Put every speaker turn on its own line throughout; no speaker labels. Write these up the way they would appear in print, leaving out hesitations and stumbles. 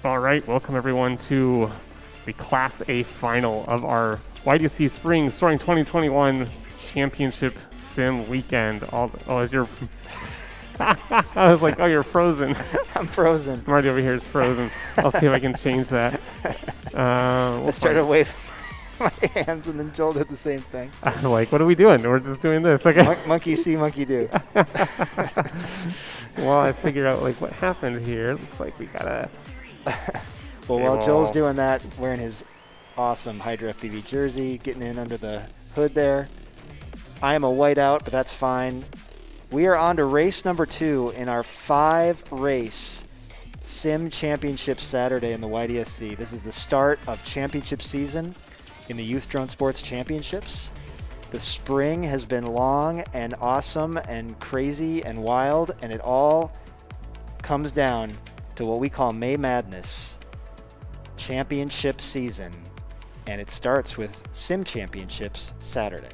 All right, welcome everyone to the Class A final of our YDSC Spring Soaring 2021 Championship Sim Weekend. As you're... I was like, oh, you're frozen.
I'm frozen.
Marty over here is frozen. I'll see if I can change that.
I started waving my hands, and then Joel did the same thing.
I was like, what are we doing? We're just doing this. Okay.
Monkey see, monkey do.
Well, I figured out like what happened here. Looks like we gotta...
Well, while Joel's doing that, wearing his awesome Hydra FPV jersey, getting in under the hood there, I am a whiteout, but that's fine. We are on to race number 2 in our 5-race Sim Championship Saturday in the YDSC. This is the start of championship season in the Youth Drone Sports Championships. The spring has been long and awesome and crazy and wild, and it all comes down to what we call May Madness championship season, and it starts with Sim Championships Saturday.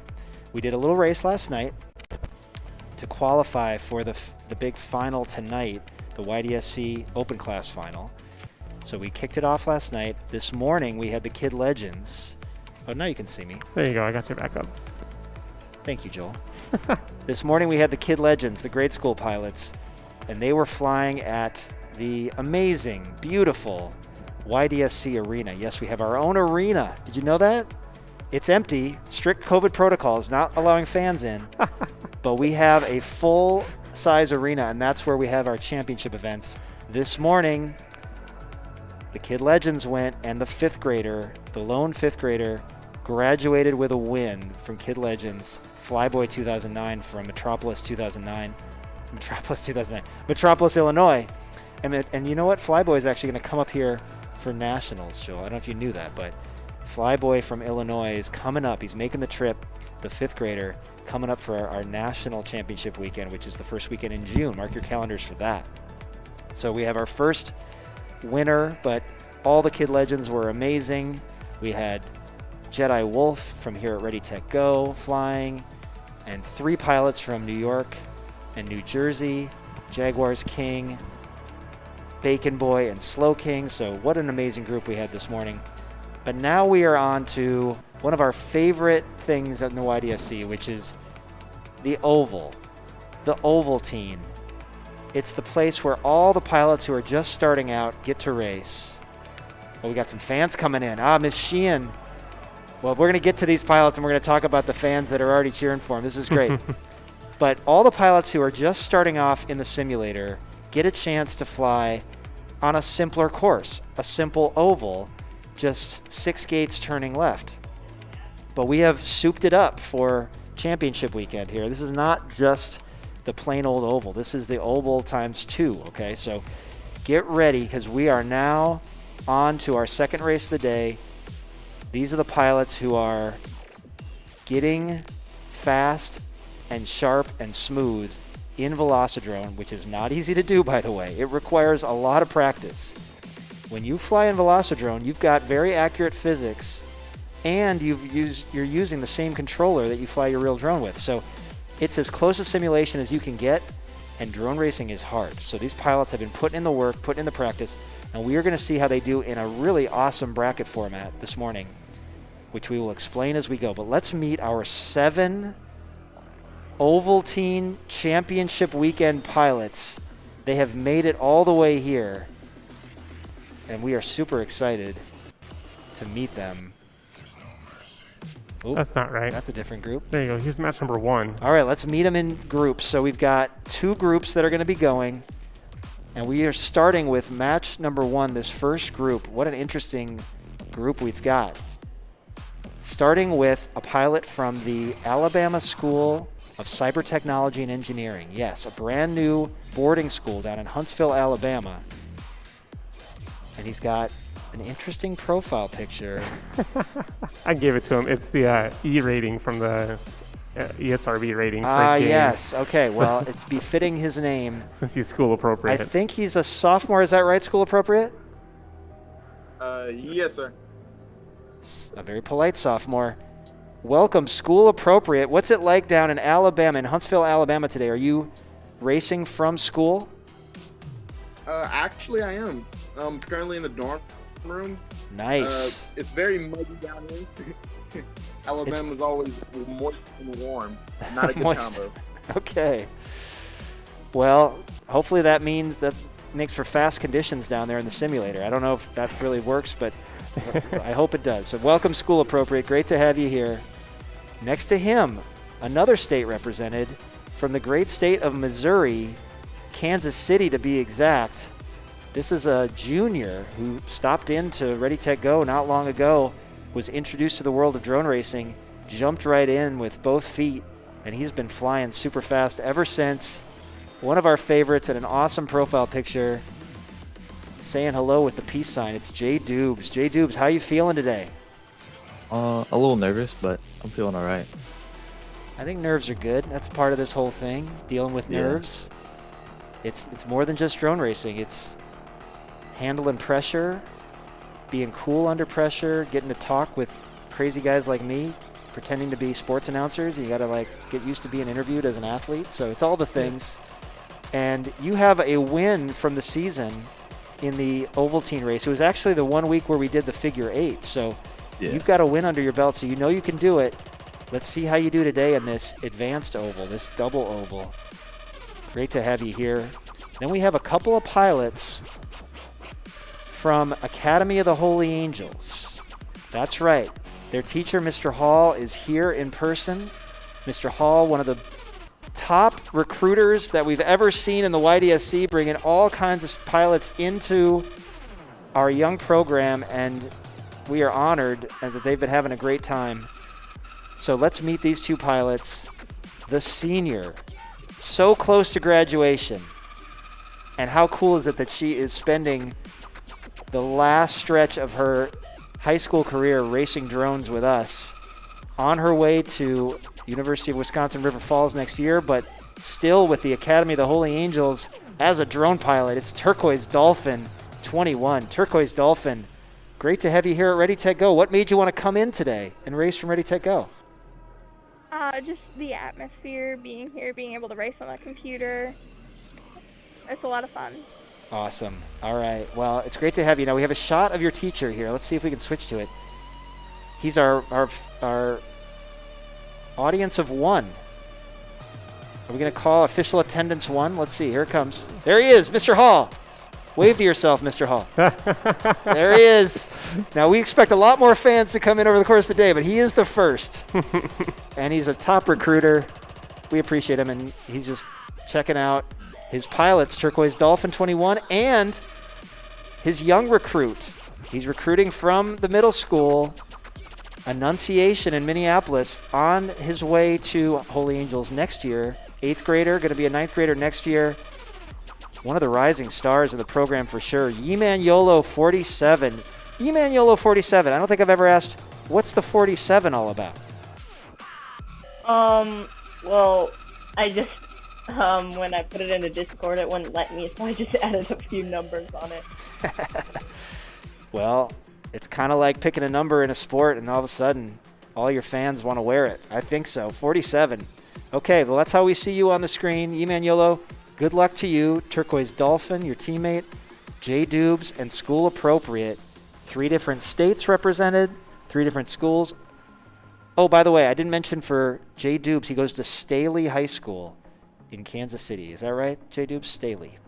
We did a little race last night to qualify for the big final tonight, the YDSC Open Class Final. So we kicked it off last night. This morning we had the Kid Legends. Oh, now you can see me.
There you go. I got you back up.
Thank you, Joel. This morning we had the Kid Legends, the grade school pilots, and they were flying at the amazing, beautiful YDSC arena. Yes, we have our own arena. Did you know that? It's empty. Strict COVID protocols, not allowing fans in. But we have a full-size arena, and that's where we have our championship events. This morning, the Kid Legends went, and the 5th grader, the lone 5th grader, graduated with a win from Kid Legends, Flyboy 2009 from Metropolis, Illinois. And you know what? Flyboy is actually going to come up here for nationals, Joel. I don't know if you knew that, but Flyboy from Illinois is coming up. He's making the trip, the 5th grader, coming up for our national championship weekend, which is the first weekend in June. Mark your calendars for that. So we have our first winner, but all the Kid Legends were amazing. We had Jedi Wolf from here at Ready Tech Go flying, and 3 pilots from New York and New Jersey, Jaguars King, Bacon Boy, and Slow King. So what an amazing group we had this morning. But now we are on to one of our favorite things at the YDSC, which is the Oval team. It's the place where all the pilots who are just starting out get to race. Well, we got some fans coming in. Miss Sheehan. Well, we're going to get to these pilots, and we're going to talk about the fans that are already cheering for them. This is great. But all the pilots who are just starting off in the simulator get a chance to fly on a simpler course, a simple oval, just 6 gates turning left. But we have souped it up for championship weekend here. This is not just the plain old oval. This is the oval times 2, okay? So get ready, because we are now on to our second race of the day. These are the pilots who are getting fast and sharp and smooth in Velocidrone, which is not easy to do, by the way. It requires a lot of practice. When you fly in Velocidrone, you've got very accurate physics, and you're using the same controller that you fly your real drone with. So it's as close a simulation as you can get, and drone racing is hard. So these pilots have been putting in the work, putting in the practice, and we are going to see how they do in a really awesome bracket format this morning, which we will explain as we go. But let's meet our 7 Ovaltine Championship Weekend pilots. They have made it all the way here, and we are super excited to meet them. Oop,
That's not right.
that's a different group.
There you go. Here's match number 1.
All right, let's meet them in groups. So we've got 2 groups that are going to be going, and we are starting with match number 1, this first group. What an interesting group we've got. Starting with a pilot from the Alabama School of Cyber Technology and Engineering. Yes, a brand new boarding school down in Huntsville, Alabama. And he's got an interesting profile picture.
I gave it to him. It's the E rating from the ESRB rating.
Yes. Okay, well, it's befitting his name.
Since he's school appropriate.
I think he's a sophomore. Is that right, school appropriate?
Yes, sir.
A very polite sophomore. Welcome, school appropriate. What's it like down in Alabama, in Huntsville, Alabama today? Are you racing from school?
Actually, I am. I'm currently in the dorm room.
Nice.
It's very muggy down here. Alabama's always moist and warm. Not a good
Moist.
combo.
Okay. Well, hopefully that means that makes for fast conditions down there in the simulator. I don't know if that really works, but I hope it does. So welcome, school appropriate. Great to have you here. Next to him, another state represented from the great state of Missouri, Kansas City to be exact. This is a junior who stopped into Ready, Tech, Go not long ago, was introduced to the world of drone racing, jumped right in with both feet, and he's been flying super fast ever since. One of our favorites and an awesome profile picture, saying hello with the peace sign. It's Jay Dubes. Jay Dubes, how you feeling today?
A little nervous, but I'm feeling all right.
I think nerves are good. That's part of this whole thing, dealing with
Yeah.
nerves. It's more than just drone racing. It's handling pressure, being cool under pressure, getting to talk with crazy guys like me, pretending to be sports announcers. You got to get used to being interviewed as an athlete. So it's all the things. And you have a win from the season in the Ovaltine race. It was actually the 1 week where we did the figure 8. So
Yeah.
you've got a win under your belt, so you know you can do it. Let's see how you do today in this advanced oval, this double oval. Great to have you here. Then we have a couple of pilots from Academy of the Holy Angels. That's right. Their teacher, Mr. Hall, is here in person. Mr. Hall, one of the top recruiters that we've ever seen in the YDSC, bringing all kinds of pilots into our young program, and we are honored that they've been having a great time. So let's meet these 2 pilots. The senior, so close to graduation. And how cool is it that she is spending the last stretch of her high school career racing drones with us, on her way to University of Wisconsin River Falls next year, but still with the Academy of the Holy Angels as a drone pilot. It's Turquoise Dolphin 21. Turquoise Dolphin, great to have you here at Ready, Tech, Go. What made you want to come in today and race from Ready, Tech, Go?
Just the atmosphere, being here, being able to race on a computer. It's a lot of fun.
Awesome. All right. Well, it's great to have you. Now we have a shot of your teacher here. Let's see if we can switch to it. He's our audience of 1. Are we going to call official attendance 1? Let's see. Here it comes. There he is, Mr. Hall. Wave to yourself, Mr. Hall. There he is. Now, we expect a lot more fans to come in over the course of the day, but he is the first. And he's a top recruiter. We appreciate him, and he's just checking out his pilots, Turquoise Dolphin 21, and his young recruit, He's recruiting from the middle school, Annunciation in Minneapolis, on his way to Holy Angels next year. 8th grader, going to be a 9th grader next year. One of the rising stars in the program for sure. Yimanyolo 47. Yimanyolo 47. I don't think I've ever asked, what's the 47 all about?
Well, I just, when I put it in the Discord, it wouldn't let me, so I just added a few numbers on it.
Well, it's kind of like picking a number in a sport, and all of a sudden, all your fans want to wear it. I think so. 47. Okay, well, that's how we see you on the screen. Yimanyolo, good luck to you. Turquoise Dolphin, your teammate. J Dubes and School Appropriate. 3 different states represented, 3 different schools. Oh, by the way, I didn't mention for J Dubes, he goes to Staley High School in Kansas City. Is that right, J Dubes? Staley.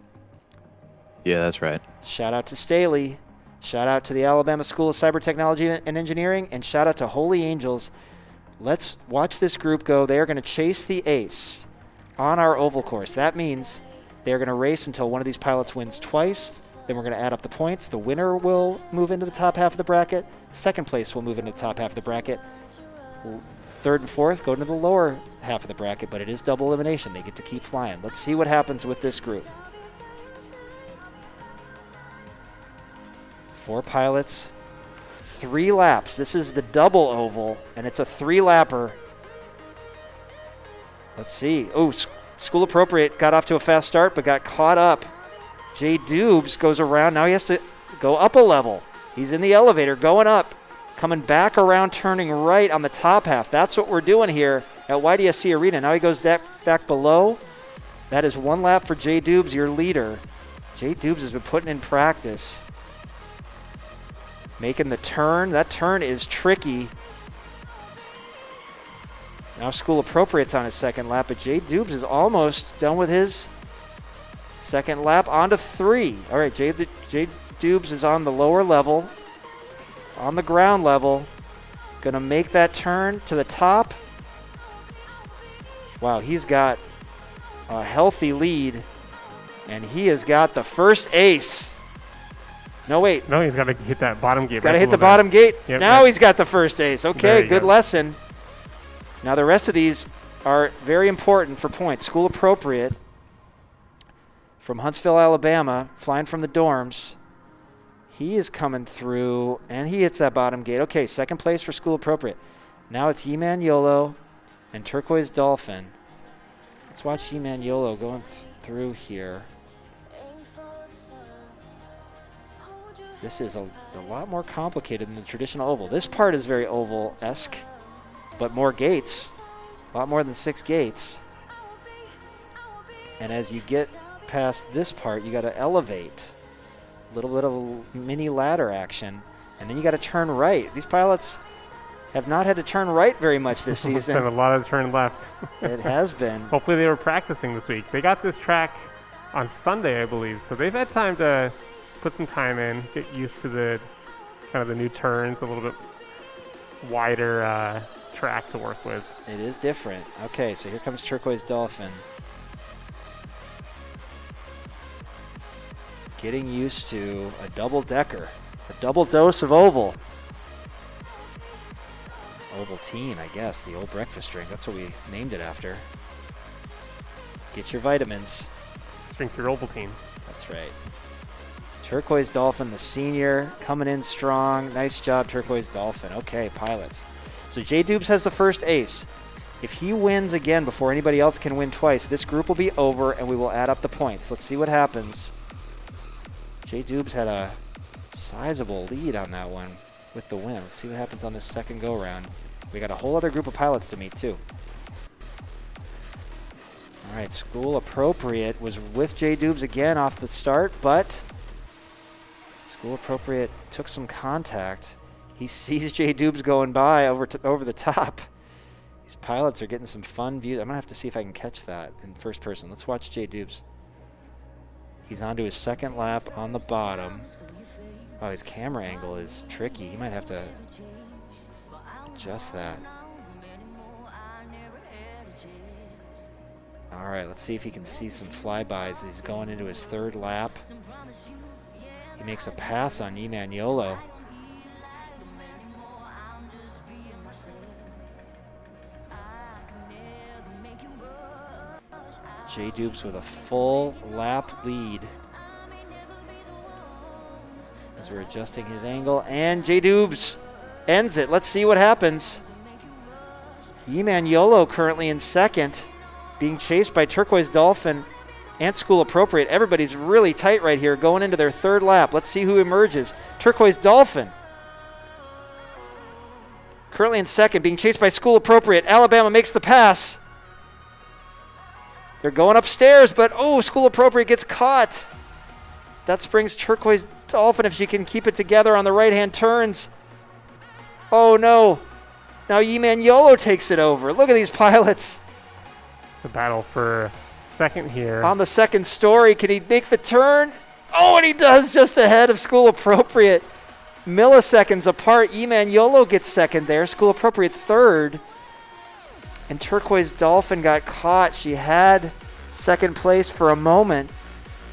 Yeah, that's right.
Shout out to Staley. Shout out to the Alabama School of Cyber Technology and Engineering, and shout out to Holy Angels. Let's watch this group go. They are going to chase the ace on our oval course. That means they're going to race until one of these pilots wins twice. Then we're going to add up the points. The winner will move into the top half of the bracket. Second place will move into the top half of the bracket. 3rd and 4th go into the lower half of the bracket, but it is double elimination. They get to keep flying. Let's see what happens with this group. 4 pilots, 3 laps. This is the double oval, and it's a 3-lapper. Let's see. Oh, School Appropriate got off to a fast start, but got caught up. J Dubes goes around. Now he has to go up a level. He's in the elevator going up, coming back around, turning right on the top half. That's what we're doing here at YDSC Arena. Now he goes back below. That is 1 lap for J Dubes, your leader. J Dubes has been putting in practice. Making the turn. That turn is tricky. Now School Appropriate's on his 2nd lap, but J Dubes is almost done with his 2nd lap, on to 3. All right, J Dubes is on the lower level, on the ground level. Going to make that turn to the top. Wow, he's got a healthy lead, and he has got the first ace. No, wait.
No, he's got to hit that bottom gate.
He's got to hit the bottom gate.
Yep,
now
yep.
He's got the first ace. Okay, good lesson. Now the rest of these are very important for points. School Appropriate from Huntsville, Alabama, flying from the dorms. He is coming through, and he hits that bottom gate. Okay, 2nd place for School Appropriate. Now it's Yimanyolo and Turquoise Dolphin. Let's watch Yimanyolo going through here. This is a lot more complicated than the traditional oval. This part is very oval-esque, but more gates, a lot more than 6 gates. And as you get past this part, you got to elevate. A little bit of a mini ladder action, and then you got to turn right. These pilots have not had to turn right very much this season.
It's been a lot of turn left.
It has been.
Hopefully they were practicing this week. They got this track on Sunday, I believe, so they've had time to put some time in, get used to the kind of the new turns, a little bit wider track to work with.
It is different. Okay, so here comes Turquoise Dolphin. Getting used to a double-decker, a double dose of oval. Ovaltine, I guess, the old breakfast drink. That's what we named it after. Get your vitamins.
Drink your Ovaltine.
That's right. Turquoise Dolphin, the senior, coming in strong. Nice job, Turquoise Dolphin. Okay, pilots. So J Dubes has the first ace. If he wins again before anybody else can win twice, this group will be over and we will add up the points. Let's see what happens. J Dubes had a sizable lead on that one with the win. Let's see what happens on this 2nd go-round. We got a whole other group of pilots to meet, too. All right, School Appropriate was with J Dubes again off the start, but School Appropriate took some contact. He sees J Dubes going by over the top. These pilots are getting some fun views. I'm going to have to see if I can catch that in first person. Let's watch J Dubes. He's on to his 2nd lap on the bottom. Oh, his camera angle is tricky. He might have to adjust that. All right, let's see if he can see some flybys. He's going into his 3rd lap. He makes a pass on Emmanuolo. J Dubes with a full lap lead. As we're adjusting his angle, and J Dubes ends it. Let's see what happens. Emmanuolo currently in second, being chased by Turquoise Dolphin and School Appropriate. Everybody's really tight right here going into their third lap. Let's see who emerges. Turquoise Dolphin currently in second, being chased by School Appropriate. Alabama makes the pass. They're going upstairs, but School Appropriate gets caught. That springs Turquoise Dolphin if she can keep it together on the right-hand turns. Oh no. Now Emmanuolo takes it over. Look at these pilots.
It's a battle for second here.
On the second story, can he make the turn? Oh, and he does, just ahead of School Appropriate. Milliseconds apart. Emmanuolo gets second there. School Appropriate third. And Turquoise Dolphin got caught. She had second place for a moment.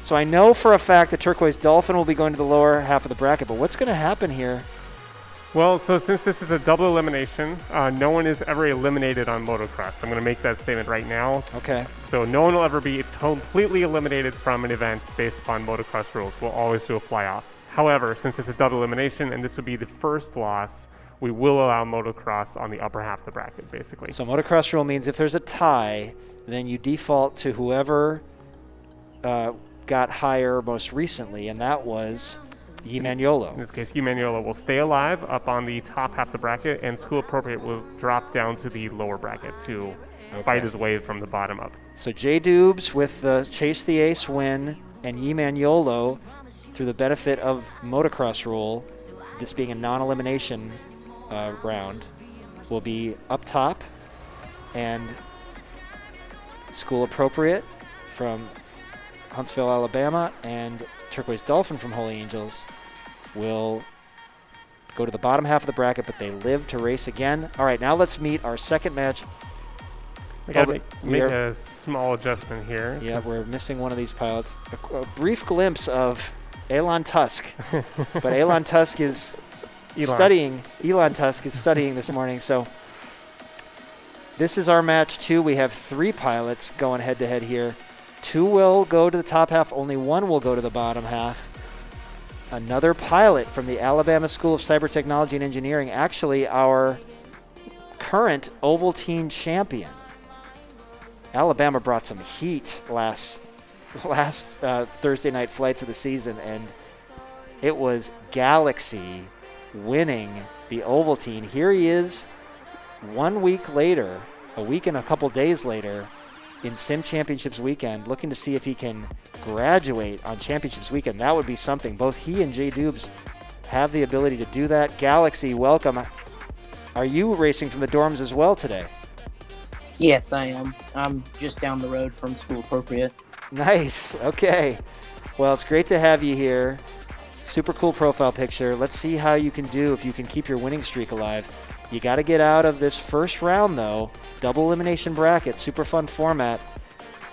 So I know for a fact that Turquoise Dolphin will be going to the lower half of the bracket. But what's going to happen here?
Well, so since this is a double elimination, no one is ever eliminated on motocross. I'm going to make that statement right now.
Okay.
So no one will ever be completely eliminated from an event based upon motocross rules. We'll always do a fly-off. However, since it's a double elimination and this would be the first loss, we will allow motocross on the upper half of the bracket, basically.
So motocross rule means if there's a tie, then you default to whoever got higher most recently, and that was Emmanuolo.
In this case, Emmanuolo will stay alive up on the top half of the bracket, and School Appropriate will drop down to the lower bracket to fight his way from the bottom up.
So J Dubes with the Chase the Ace win, and Emmanuolo, through the benefit of motocross rule, this being a non-elimination round, will be up top, and School Appropriate from Huntsville, Alabama, and Turquoise Dolphin from Holy Angels will go to the bottom half of the bracket, but they live to race again. All right, now let's meet our second match.
I got to make a small adjustment here.
Yeah, we're missing one of these pilots. A brief glimpse of Elon Tusk, but Elon Tusk is studying. Elon Tusk is studying this morning, so this is our match 2. We have 3 pilots going head-to-head here. 2 will go to the top half. Only 1 will go to the bottom half. Another pilot from the Alabama School of Cyber Technology and Engineering, actually our current Ovaltine champion. Alabama brought some heat last Thursday night flights of the season, and it was Galaxy winning the Ovaltine. Here he is 1 week later, a week and a couple days later, in Sim Championships weekend, looking to see if he can graduate on Championships weekend. That would be something. Both he and J Dubes have the ability to do that. Galaxy, welcome. Are you racing from the dorms as well today?
Yes, I am. I'm just down the road from School Appropriate.
Nice. Okay. Well, it's great to have you here. Super cool profile picture. Let's see how you can do if you can keep your winning streak alive. You got to get out of this first round, though. Double elimination bracket, super fun format.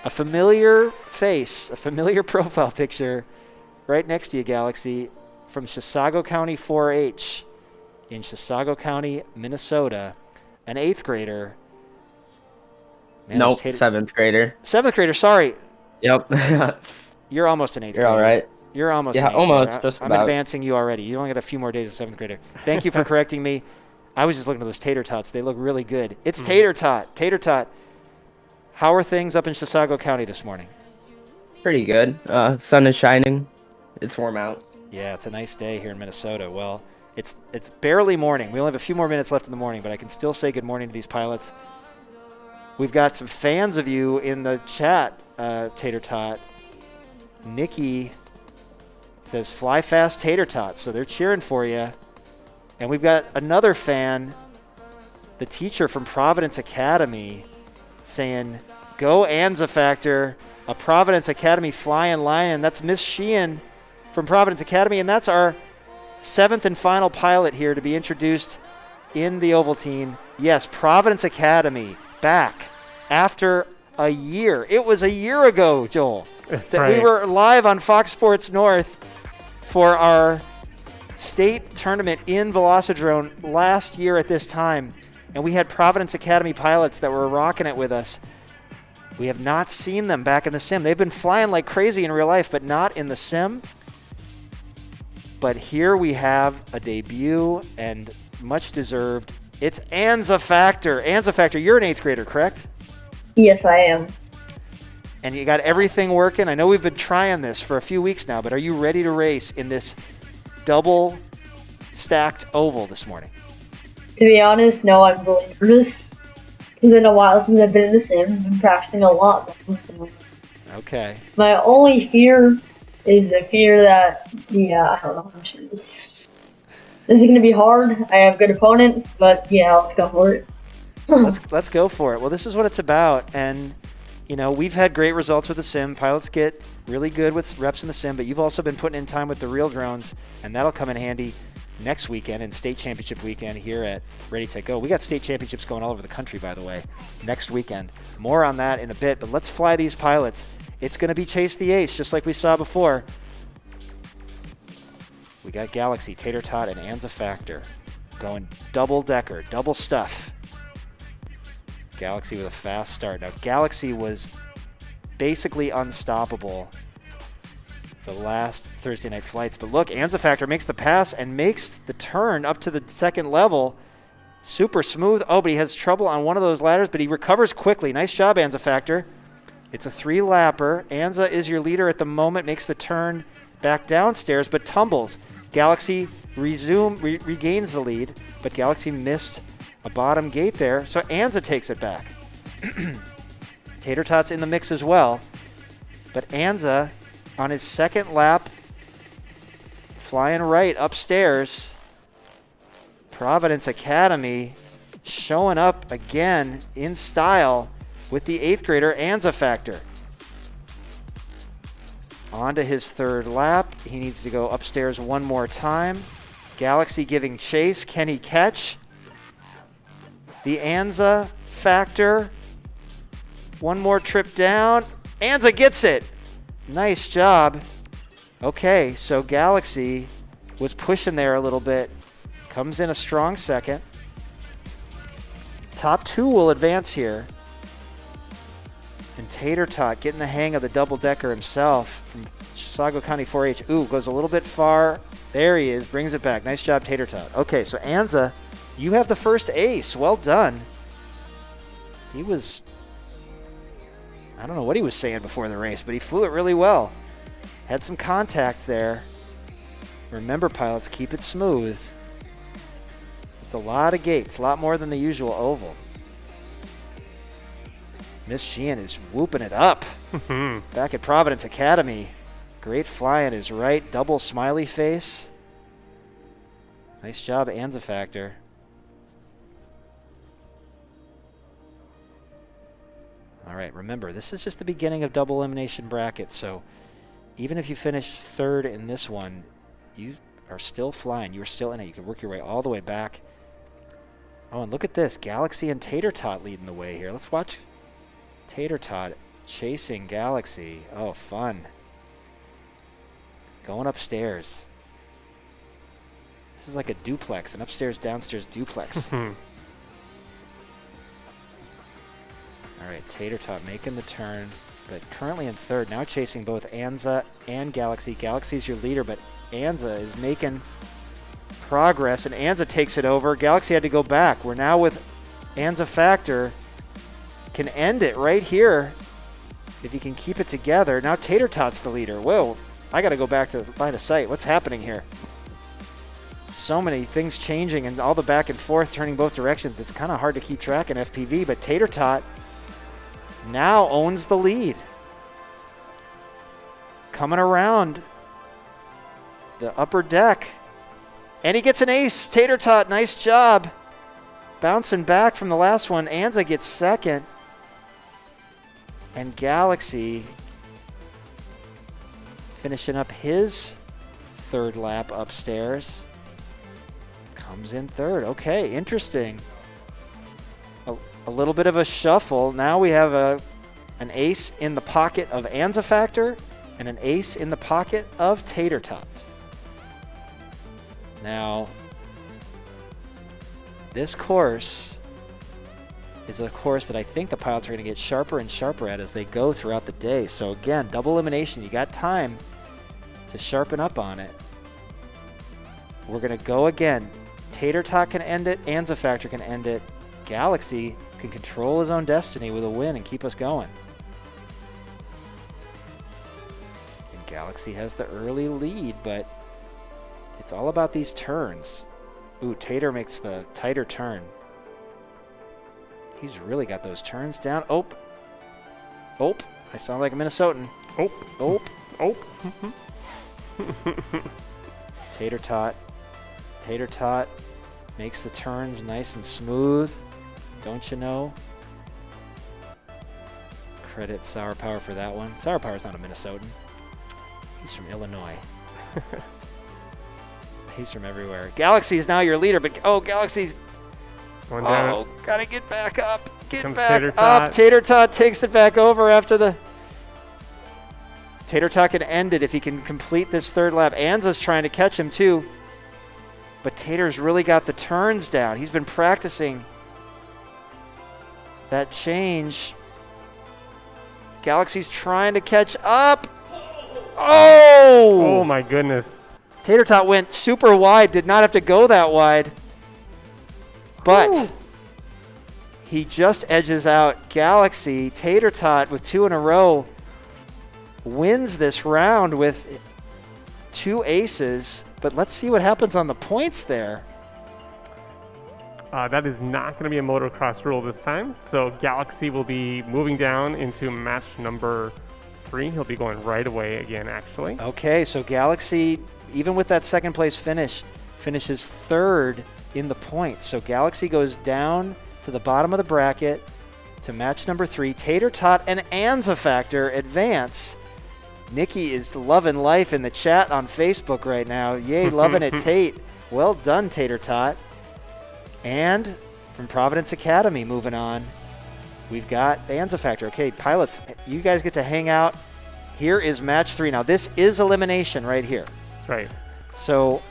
A familiar face, a familiar profile picture right next to you, Galaxy, from Chisago County 4-H in Chisago County, Minnesota. An 8th grader. Man,
nope, 7th grader.
7th grader, sorry.
Yep.
You're almost an 8th grader.
You're all right.
You're almost
yeah,
an 8th
almost.
grader.
Just
I'm
about.
advancing you already. You only got a few more days as 7th grader. Thank you for correcting me. I was just looking at those tater tots. They look really good. It's Tater Tot. Tater Tot. How are things up in Chisago County this morning?
Pretty good. Sun is shining. It's warm out.
Yeah, it's a nice day here in Minnesota. Well, it's barely morning. We only have a few more minutes left in the morning, but I can still say good morning to these pilots. We've got some fans of you in the chat, Tater Tot. Nikki says, fly fast, Tater Tot. So they're cheering for you. And we've got another fan, the teacher from Providence Academy, saying, go Anza Factor, a Providence Academy flying lion. That's Miss Sheehan from Providence Academy, and that's our 7th and final pilot here to be introduced in the Ovaltine. Yes, Providence Academy back after a year. It was a year ago, Joel,
That's
that
right.
we were live on Fox Sports North for our state tournament in Velocidrone last year at this time, and we had Providence Academy pilots that were rocking it with us. We have not seen them back in the sim. They've been flying like crazy in real life, but not in the sim. But here we have a debut, and much deserved. It's Anza Factor. Anza Factor, you're an 8th grader, correct?
Yes, I am.
And you got everything working. I know we've been trying this for a few weeks now, but are you ready to race in this double stacked oval this morning?
To be honest, no, I'm really nervous. It's been a while since I've been in the sim. I've been practicing a lot. So
Okay.
my only fear is the fear that, I don't know how much it is. This is going to be hard. I have good opponents, but yeah, let's go for it.
Let's go for it. Well, this is what it's about. And, you know, we've had great results with the sim. Pilots get really good with reps in the sim, but you've also been putting in time with the real drones, and that'll come in handy next weekend and state championship weekend here at Ready to Go. We got state championships going all over the country, by the way, next weekend. More on that in a bit, but let's fly these pilots. It's going to be Chase the Ace, just like we saw before. We got Galaxy, Tater Tot, and Anza Factor going double decker, double stuff. Galaxy with a fast start. Now, Galaxy was basically unstoppable the last Thursday night flights. But look, Anza Factor makes the pass and makes the turn up to the second level. Super smooth. Oh, but he has trouble on one of those ladders, but he recovers quickly. Nice job, Anza Factor. It's a 3-lapper. Anza is your leader at the moment, makes the turn back downstairs, but tumbles. Galaxy regains the lead, but Galaxy missed a bottom gate there, so Anza takes it back. Tater Tot's in the mix as well, but Anza on his second lap, flying right upstairs. Providence Academy showing up again in style with the 8th grader Anza Factor. On to his third lap. He needs to go upstairs one more time. Galaxy giving chase. Can he catch the Anza Factor? One more trip down. Anza gets it. Nice job. Okay, so Galaxy was pushing there a little bit. Comes in a strong second. Top 2 will advance here. And Tater Tot getting the hang of the double-decker himself from Chisago County 4-H. Ooh, goes a little bit far. There he is, brings it back. Nice job, Tater Tot. Okay, so Anza, you have the first ace. Well done. He was, I don't know what he was saying before the race, but he flew it really well. Had some contact there. Remember, pilots, keep it smooth. It's a lot of gates, a lot more than the usual oval. Miss Sheehan is whooping it up back at Providence Academy. Great fly on his right, double smiley face. Nice job, Anza Factor. All right, remember, this is just the beginning of double elimination brackets, so even if you finish third in this one, you are still flying. You're still in it. You can work your way all the way back. Oh, and look at this. Galaxy and Tater Tot leading the way here. Let's watch Tater Tot chasing Galaxy. Oh, fun. Going upstairs. This is like a duplex, an upstairs, downstairs duplex. All right, Tater Tot making the turn, but currently in third. Now chasing both Anza and Galaxy. Galaxy's your leader, but Anza is making progress, and Anza takes it over. Galaxy had to go back. We're now with Anza Factor. Can end it right here if he can keep it together. Now Tater Tot's the leader. Whoa, I got to go back to line of sight. What's happening here? So many things changing and all the back and forth turning both directions. It's kind of hard to keep track in FPV, but Tater Tot now owns the lead. Coming around the upper deck. And he gets an ace. Tater Tot, nice job. Bouncing back from the last one. Anza gets second. And Galaxy finishing up his third lap upstairs. Comes in third. Okay, interesting. A little bit of a shuffle. Now we have an ace in the pocket of Anza Factor and an ace in the pocket of Tater Tot. Now, this course is a course that I think the pilots are going to get sharper and sharper at as they go throughout the day. So again, double elimination. You got time to sharpen up on it. We're going to go again. Tater Tot can end it. Anza Factor can end it. Galaxy can control his own destiny with a win and keep us going. And Galaxy has the early lead, but it's all about these turns. Ooh, Tater makes the tighter turn. He's really got those turns down. Oh. I sound like a Minnesotan. Oh. Tater Tot makes the turns nice and smooth. Don't you know? Credit Sour Power for that one. Sour Power's not a Minnesotan. He's from Illinois. He's from everywhere. Galaxy is now your leader, but Galaxy's... gotta get back up. Get back up. Tater Tot takes it back over after the... Tater Tot can end it if he can complete this third lap. Anza's trying to catch him too. But Tater's really got the turns down. He's been practicing that change. Galaxy's trying to catch up.
Oh my goodness.
Tater Tot went super wide, did not have to go that wide. But he just edges out Galaxy. Tater Tot with 2 in a row wins this round with 2 aces. But let's see what happens on the points there.
That is not going to be a motocross rule this time. So Galaxy will be moving down into match number 3. He'll be going right away again, actually.
Okay, so Galaxy, even with that second place finish, finishes 3rd in the points. So Galaxy goes down to the bottom of the bracket to match number 3. Tater Tot and Anza Factor advance. Nikki is loving life in the chat on Facebook right now. Yay, loving it, Tate. Well done, Tater Tot. And from Providence Academy, moving on, we've got Anza Factor. Okay, pilots, you guys get to hang out. Here is match 3. Now, this is elimination right here.
That's right.
So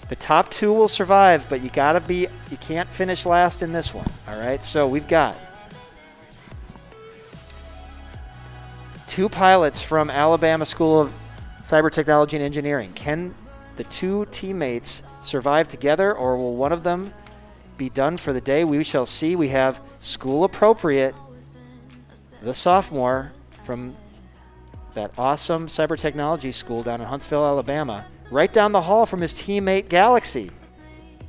the top 2 will survive, but you can't finish last in this one. All right, so we've got 2 pilots from Alabama School of Cyber Technology and Engineering. Can the 2 teammates survive together, or will one of them be done for the day? We shall see. We have School Appropriate, the sophomore from that awesome cyber technology school down in Huntsville, Alabama, right down the hall from his teammate Galaxy.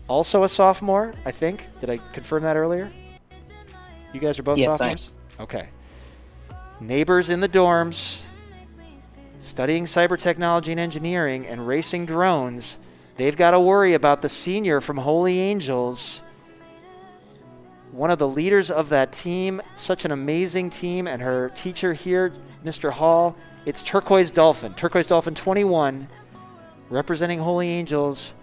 Also a sophomore, I think. Did I confirm that earlier? You guys are both sophomores? Okay. Neighbors in the dorms, studying cyber technology and engineering and racing drones. They've got to worry about the senior from Holy Angels, one of the leaders of that team, such an amazing team, and her teacher here, Mr. Hall. It's Turquoise Dolphin. Turquoise Dolphin 21, representing Holy Angels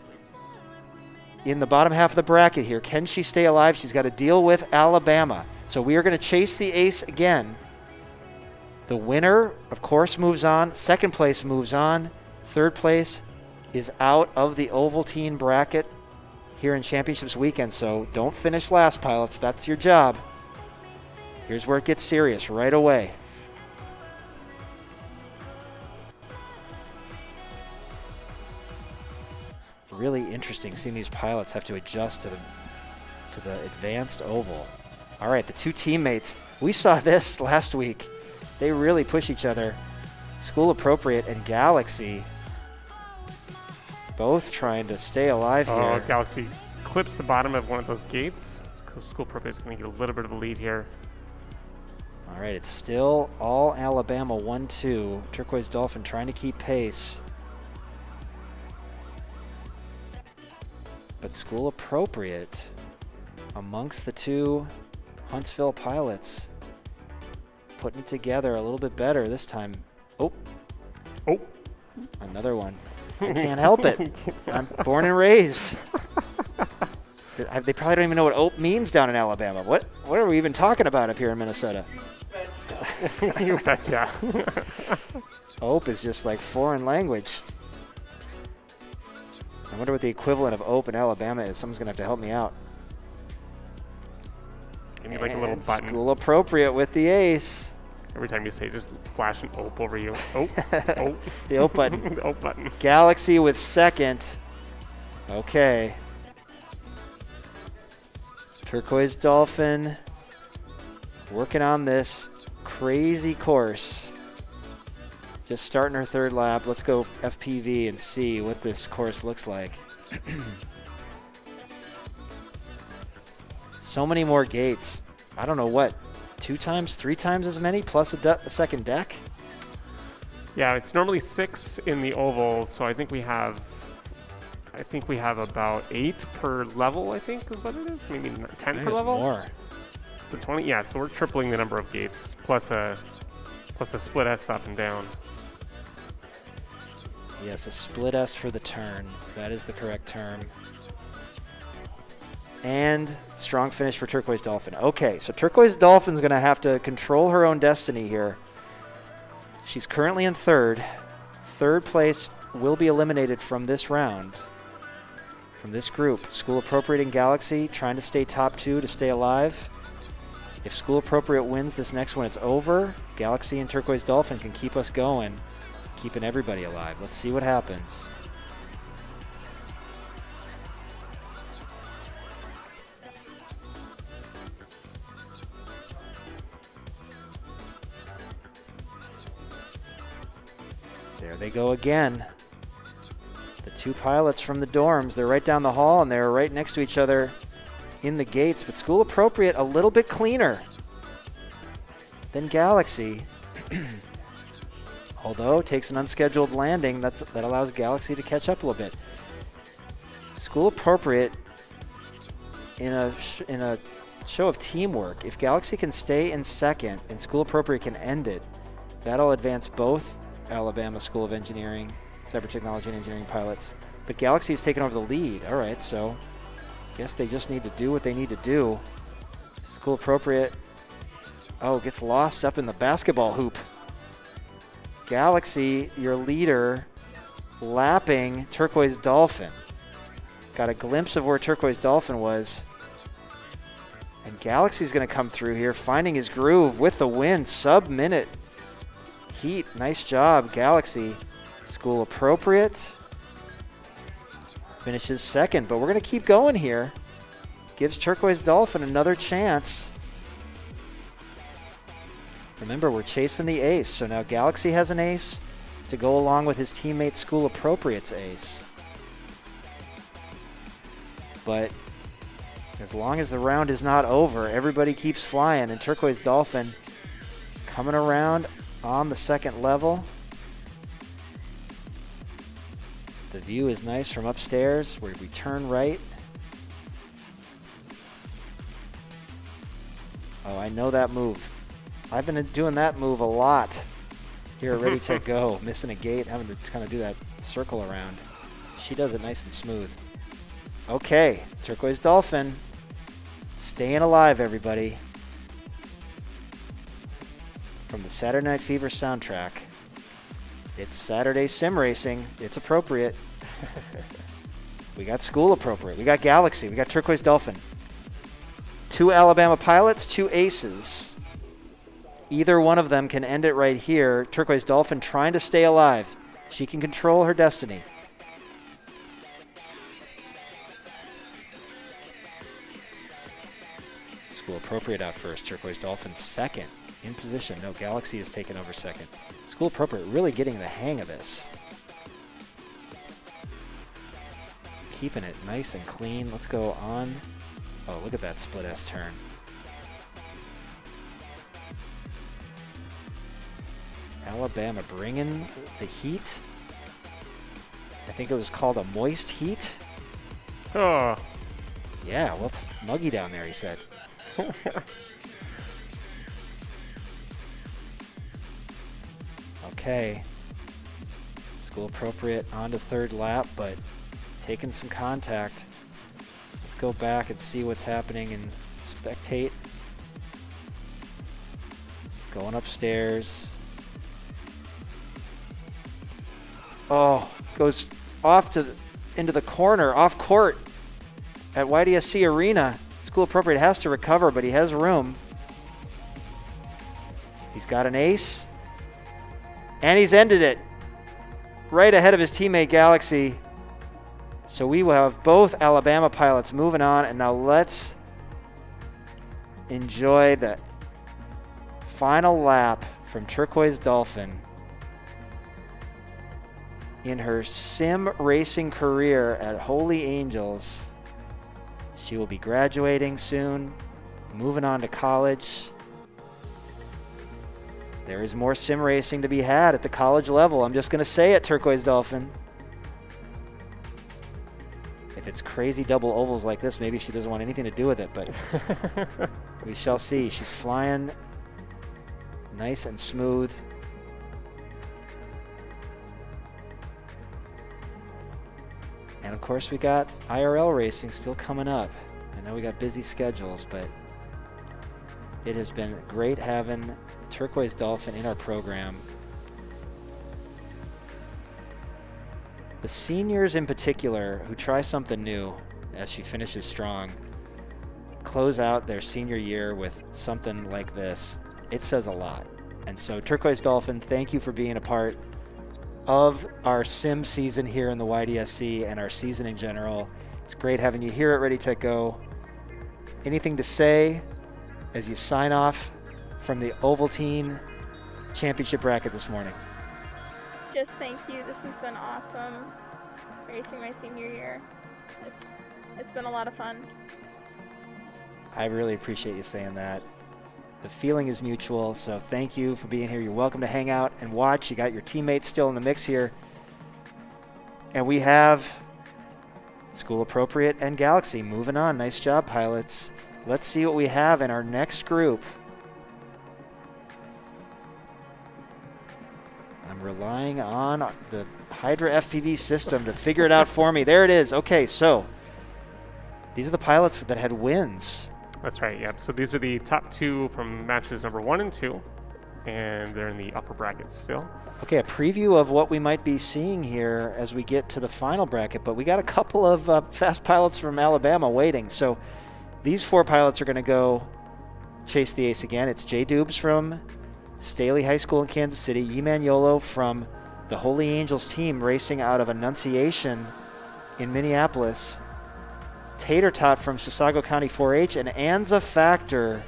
in the bottom half of the bracket here. Can she stay alive? She's got to deal with Alabama. So we are going to chase the ace again. The winner, of course, moves on. Second place moves on. Third place is out of the Ovaltine bracket here in Championships weekend. So don't finish last, pilots. That's your job. Here's where it gets serious right away. Really interesting seeing these pilots have to adjust to the advanced oval. All right, the 2 teammates. We saw this last week. They really push each other. School Appropriate and Galaxy both trying to stay alive here.
Oh, Galaxy clips the bottom of one of those gates. School Appropriate is going to get a little bit of a lead here.
All right, it's still all Alabama 1-2. Turquoise Dolphin trying to keep pace. But School Appropriate amongst the 2 Huntsville pilots, putting it together a little bit better this time. Oh, another one. I can't help it. I'm born and raised. They probably don't even know what "ope" means down in Alabama. What are we even talking about up here in Minnesota?
You betcha.
"Ope" is just like foreign language. I wonder what the equivalent of Open Alabama is. Someone's going to have to help me out.
You need like a little
And
button.
School appropriate with the ace.
Every time you say, just flash an ope over you. Oh, oh.
The ope button.
The ope button.
Galaxy with second. Okay. Turquoise Dolphin working on this crazy course. Just starting her third lap. Let's go FPV and see what this course looks like. So many more gates. I don't know what, 2 times, 3 times as many plus a second deck?
Yeah, it's normally 6 in the oval, so I think we have about 8 per level, I think is what it is. Maybe 10 per level?
More.
So 20, yeah, so we're tripling the number of gates, plus a split S up and down.
Yes, a split S for the turn. That is the correct term. And strong finish for Turquoise Dolphin. Okay, so Turquoise Dolphin's going to have to control her own destiny here. She's currently in third. Third place will be eliminated from this round, from this group. School Appropriate and Galaxy trying to stay top 2 to stay alive. If School Appropriate wins this next one, it's over. Galaxy and Turquoise Dolphin can keep us going, keeping everybody alive. Let's see what happens. There they go again. The 2 pilots from the dorms, they're right down the hall and they're right next to each other in the gates, but School Appropriate a little bit cleaner than Galaxy. Although takes an unscheduled landing, that allows Galaxy to catch up a little bit. School Appropriate in a show of teamwork. If Galaxy can stay in second and School Appropriate can end it, that'll advance both Alabama School of Engineering, Cyber Technology and Engineering pilots. But Galaxy's taken over the lead. All right, so I guess they just need to do what they need to do. School Appropriate, gets lost up in the basketball hoop. Galaxy, your leader, lapping Turquoise Dolphin. Got a glimpse of where Turquoise Dolphin was. And Galaxy's going to come through here, finding his groove with the win. Sub-minute heat. Nice job, Galaxy. School Appropriate finishes second, but we're going to keep going here. Gives Turquoise Dolphin another chance. Remember, we're chasing the ace, so now Galaxy has an ace to go along with his teammate School Appropriate's ace. But as long as the round is not over, everybody keeps flying, and Turquoise Dolphin coming around on the second level. The view is nice from upstairs where we turn right. Oh, I know that move. I've been doing that move a lot here, ready to go. Missing a gate, having to kind of do that circle around. She does it nice and smooth. Okay, Turquoise Dolphin staying alive, everybody. From the Saturday Night Fever soundtrack. It's Saturday Sim Racing. It's appropriate. We got School Appropriate. We got Galaxy. We got Turquoise Dolphin. 2 Alabama pilots, 2 aces. Either one of them can end it right here. Turquoise Dolphin trying to stay alive. She can control her destiny. School Appropriate out first. Turquoise Dolphin second. In position. No, Galaxy is taking over second. School Appropriate really getting the hang of this. Keeping it nice and clean. Let's go on. Oh, look at that split S turn. Alabama bringing the heat. I think it was called a moist heat.
Oh.
Yeah, well, it's muggy down there, he said. Okay. School Appropriate on to third lap, but taking some contact. Let's go back and see what's happening and spectate. Going upstairs. Oh, goes off to into the corner, off court at YDSC Arena. School Appropriate has to recover, but he has room. He's got an ace, and he's ended it right ahead of his teammate Galaxy. So we will have both Alabama pilots moving on, and now let's enjoy the final lap from Turquoise Dolphin in her sim racing career at Holy Angels. She will be graduating soon, moving on to college. There is more sim racing to be had at the college level. I'm just going to say it, Turquoise Dolphin. If it's crazy double ovals like this, maybe she doesn't want anything to do with it, but we shall see. She's flying nice and smooth. And of course we got IRL racing still coming up. I know we got busy schedules, but it has been great having Turquoise Dolphin in our program. The seniors in particular who try something new as she finishes strong, close out their senior year with something like this. It says a lot. And so Turquoise Dolphin, thank you for being a part of our sim season here in the YDSC and our season in general. It's great having you here at Ready Tech Go. Anything to say as you sign off from the Ovaltine Championship bracket this morning?
Just thank you. This has been awesome. Racing my senior year. It's been a lot of fun.
I really appreciate you saying that. The feeling is mutual, so thank you for being here. You're welcome to hang out and watch. You got your teammates still in the mix here. And we have School Appropriate and Galaxy moving on. Nice job, pilots. Let's see what we have in our next group. I'm relying on the Hydra FPV system to figure it out for me. There it is. Okay, so these are the pilots that had wins.
That's right, yep. So these are the top two from matches number 1 and 2, and they're in the upper bracket still.
Okay, a preview of what we might be seeing here as we get to the final bracket, but we got a couple of fast pilots from Alabama waiting. So these 4 pilots are going to go chase the ace again. It's Jay Dubes from Staley High School in Kansas City, Yimaniolo from the Holy Angels team racing out of Annunciation in Minneapolis, Tater Tot from Chisago County 4-H, and Anza Factor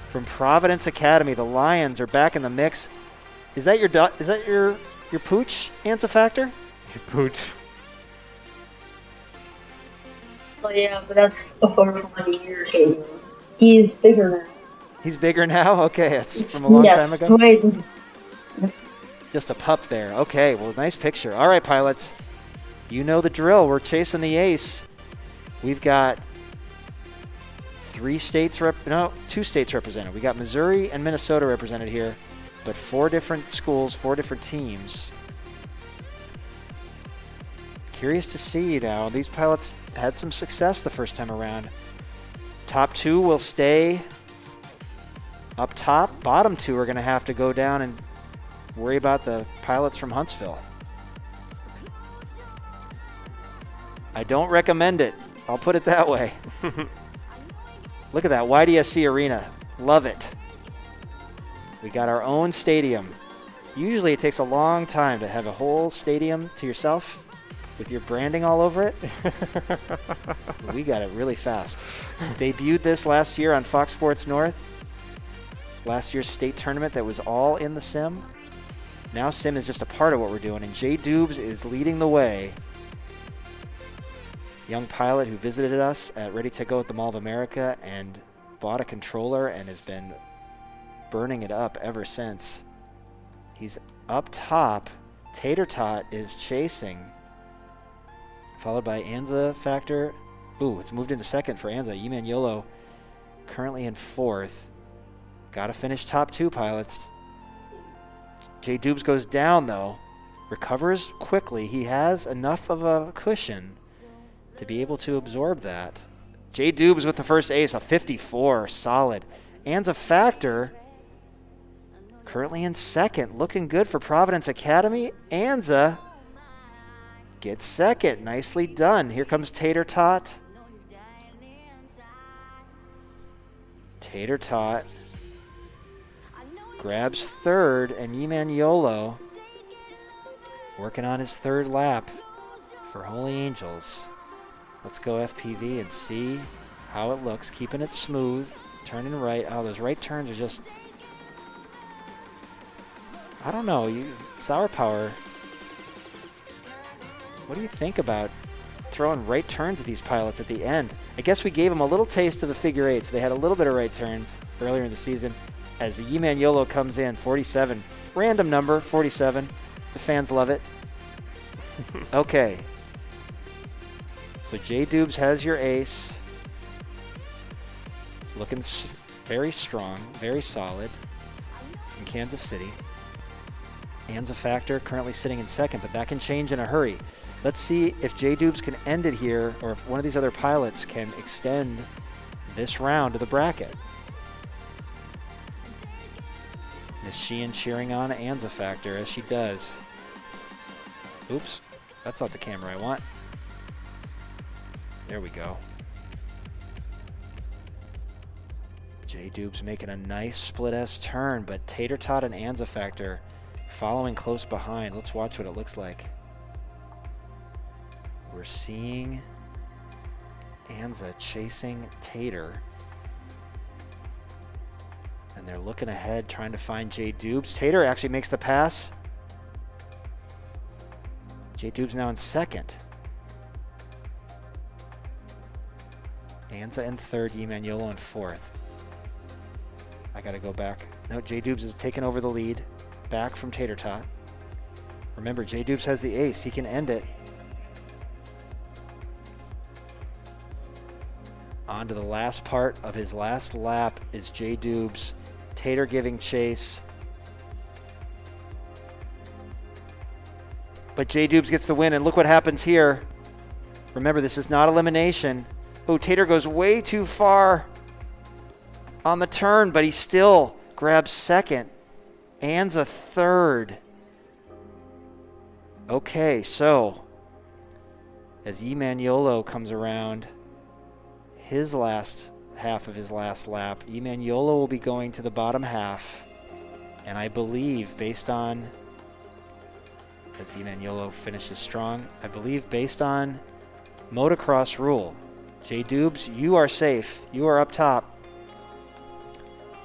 from Providence Academy. The Lions are back in the mix. Is that your pooch, Anza Factor?
Your pooch.
Oh yeah, but that's a photo from like a year or two. He's bigger now.
He's bigger now? Okay, that's from a long time ago?
Wait.
Just a pup there. Okay, well, nice picture. All right, pilots. You know the drill. We're chasing the ace. We've got 2 states represented. We got Missouri and Minnesota represented here, but 4 different schools, 4 different teams. Curious to see now. These pilots had some success the first time around. Top 2 will stay up top. Bottom 2 are going to have to go down and worry about the pilots from Huntsville. I don't recommend it. I'll put it that way. Look at that, YDSC Arena. Love it. We got our own stadium. Usually it takes a long time to have a whole stadium to yourself with your branding all over it. We got it really fast. Debuted this last year on Fox Sports North. Last year's state tournament that was all in the sim. Now sim is just a part of what we're doing, and Jay Dubes is leading the way. Young pilot who visited us at Ready to Go at the Mall of America and bought a controller and has been burning it up ever since. He's up top. Tater Tot is chasing, followed by Anza Factor. Ooh, it's moved into second for Anza. Yimaniolo currently in 4th. Got to finish top 2, pilots. Jay Dubes goes down, though. Recovers quickly. He has enough of a cushion to be able to absorb that. Jay Dubes with the first ace, a 54, solid. Anza Factor currently in 2nd, looking good for Providence Academy. Anza gets second. Nicely done. Here comes Tater Tot. Tater Tot grabs third, and Emmanuel working on his third lap for Holy Angels. Let's go FPV and see how it looks. Keeping it smooth, turning right. Oh, those right turns are just... I don't know. Sour Power, what do you think about throwing right turns at these pilots at the end? I guess we gave them a little taste of the figure eights. They had a little bit of right turns earlier in the season. As Emmanuel comes in, 47. Random number, 47. The fans love it. Okay. So J Dubes has your ace. Looking very strong, very solid from Kansas City. Anza Factor currently sitting in second, but that can change in a hurry. Let's see if J Dubes can end it here, or if one of these other pilots can extend this round of the bracket. Miss Sheehan cheering on Anza Factor as she does. Oops, that's not the camera I want. There we go. J Dubes making a nice split S turn, but Tater Tot and Anza Factor following close behind. Let's watch what it looks like. We're seeing Anza chasing Tater. And they're looking ahead, trying to find J Dubes. Tater actually makes the pass. J Dubes now in second. Anza in third, Emmanuel in fourth. I gotta go back. No, J Dubes has taken over the lead. Back from Tater Tot. Remember, J Dubes has the ace. He can end it. On to the last part of his last lap is J Dubes. Tater giving chase. But J Dubes gets the win, and look what happens here. Remember, this is not elimination. Oh, Tater goes way too far on the turn, but he still grabs second. Anza third. Okay, so as Emmanuel comes around his last half of his last lap, Emmanuel will be going to the bottom half. And I believe, based on, as Emmanuel finishes strong, I believe based on motocross rule, J Dubes, you are safe. You are up top.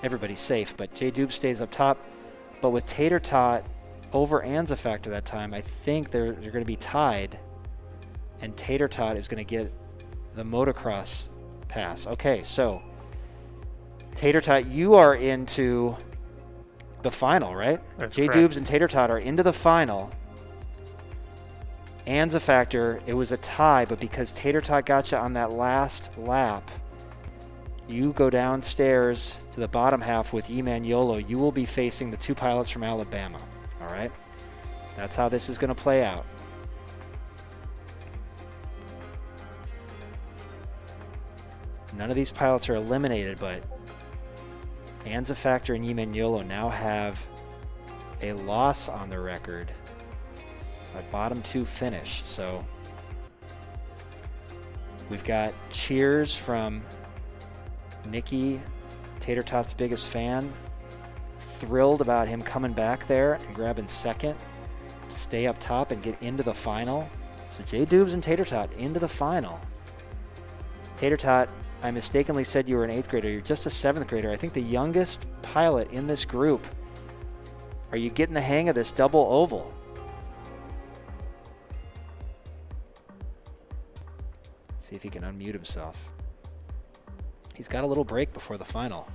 Everybody's safe, but J Dubes stays up top. But with Tater Tot over Anza Factor that time, I think they're going to be tied. And Tater Tot is going to get the motocross pass. Okay, so Tater Tot, you are into the final, right?
That's
J
correct.
Dubes and Tater Tot are into the final. Anza Factor, it was a tie, but because Tater Tot got you on that last lap, you go downstairs to the bottom half with Emmanuel. You will be facing the two pilots from Alabama. All right? That's how this is going to play out. None of these pilots are eliminated, but Anza Factor and Emmanuel now have a loss on the record. A bottom two finish. So we've got cheers from Nikki, Tater Tot's biggest fan. Thrilled about him coming back there and grabbing second. Stay up top and get into the final. So J Dubes and Tater Tot into the final. Tater Tot, I mistakenly said you were an 8th grader. You're just a 7th grader. I think the youngest pilot in this group. Are you getting the hang of this double oval? Let's see if he can unmute himself. He's got a little break before the final.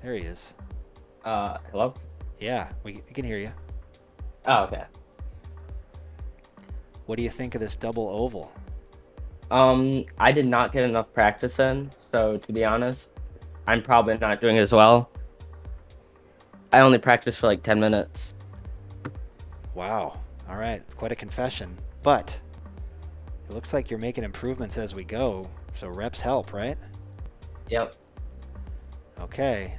There he is.
Hello?
Yeah, we can hear you.
Oh, okay.
What do you think of this double oval?
I did not get enough practice in, so to be honest, I'm probably not doing it as well. I only practiced for like 10 minutes.
Wow. All right, quite a confession. But it looks like you're making improvements as we go, so reps help, right?
Yep.
Okay.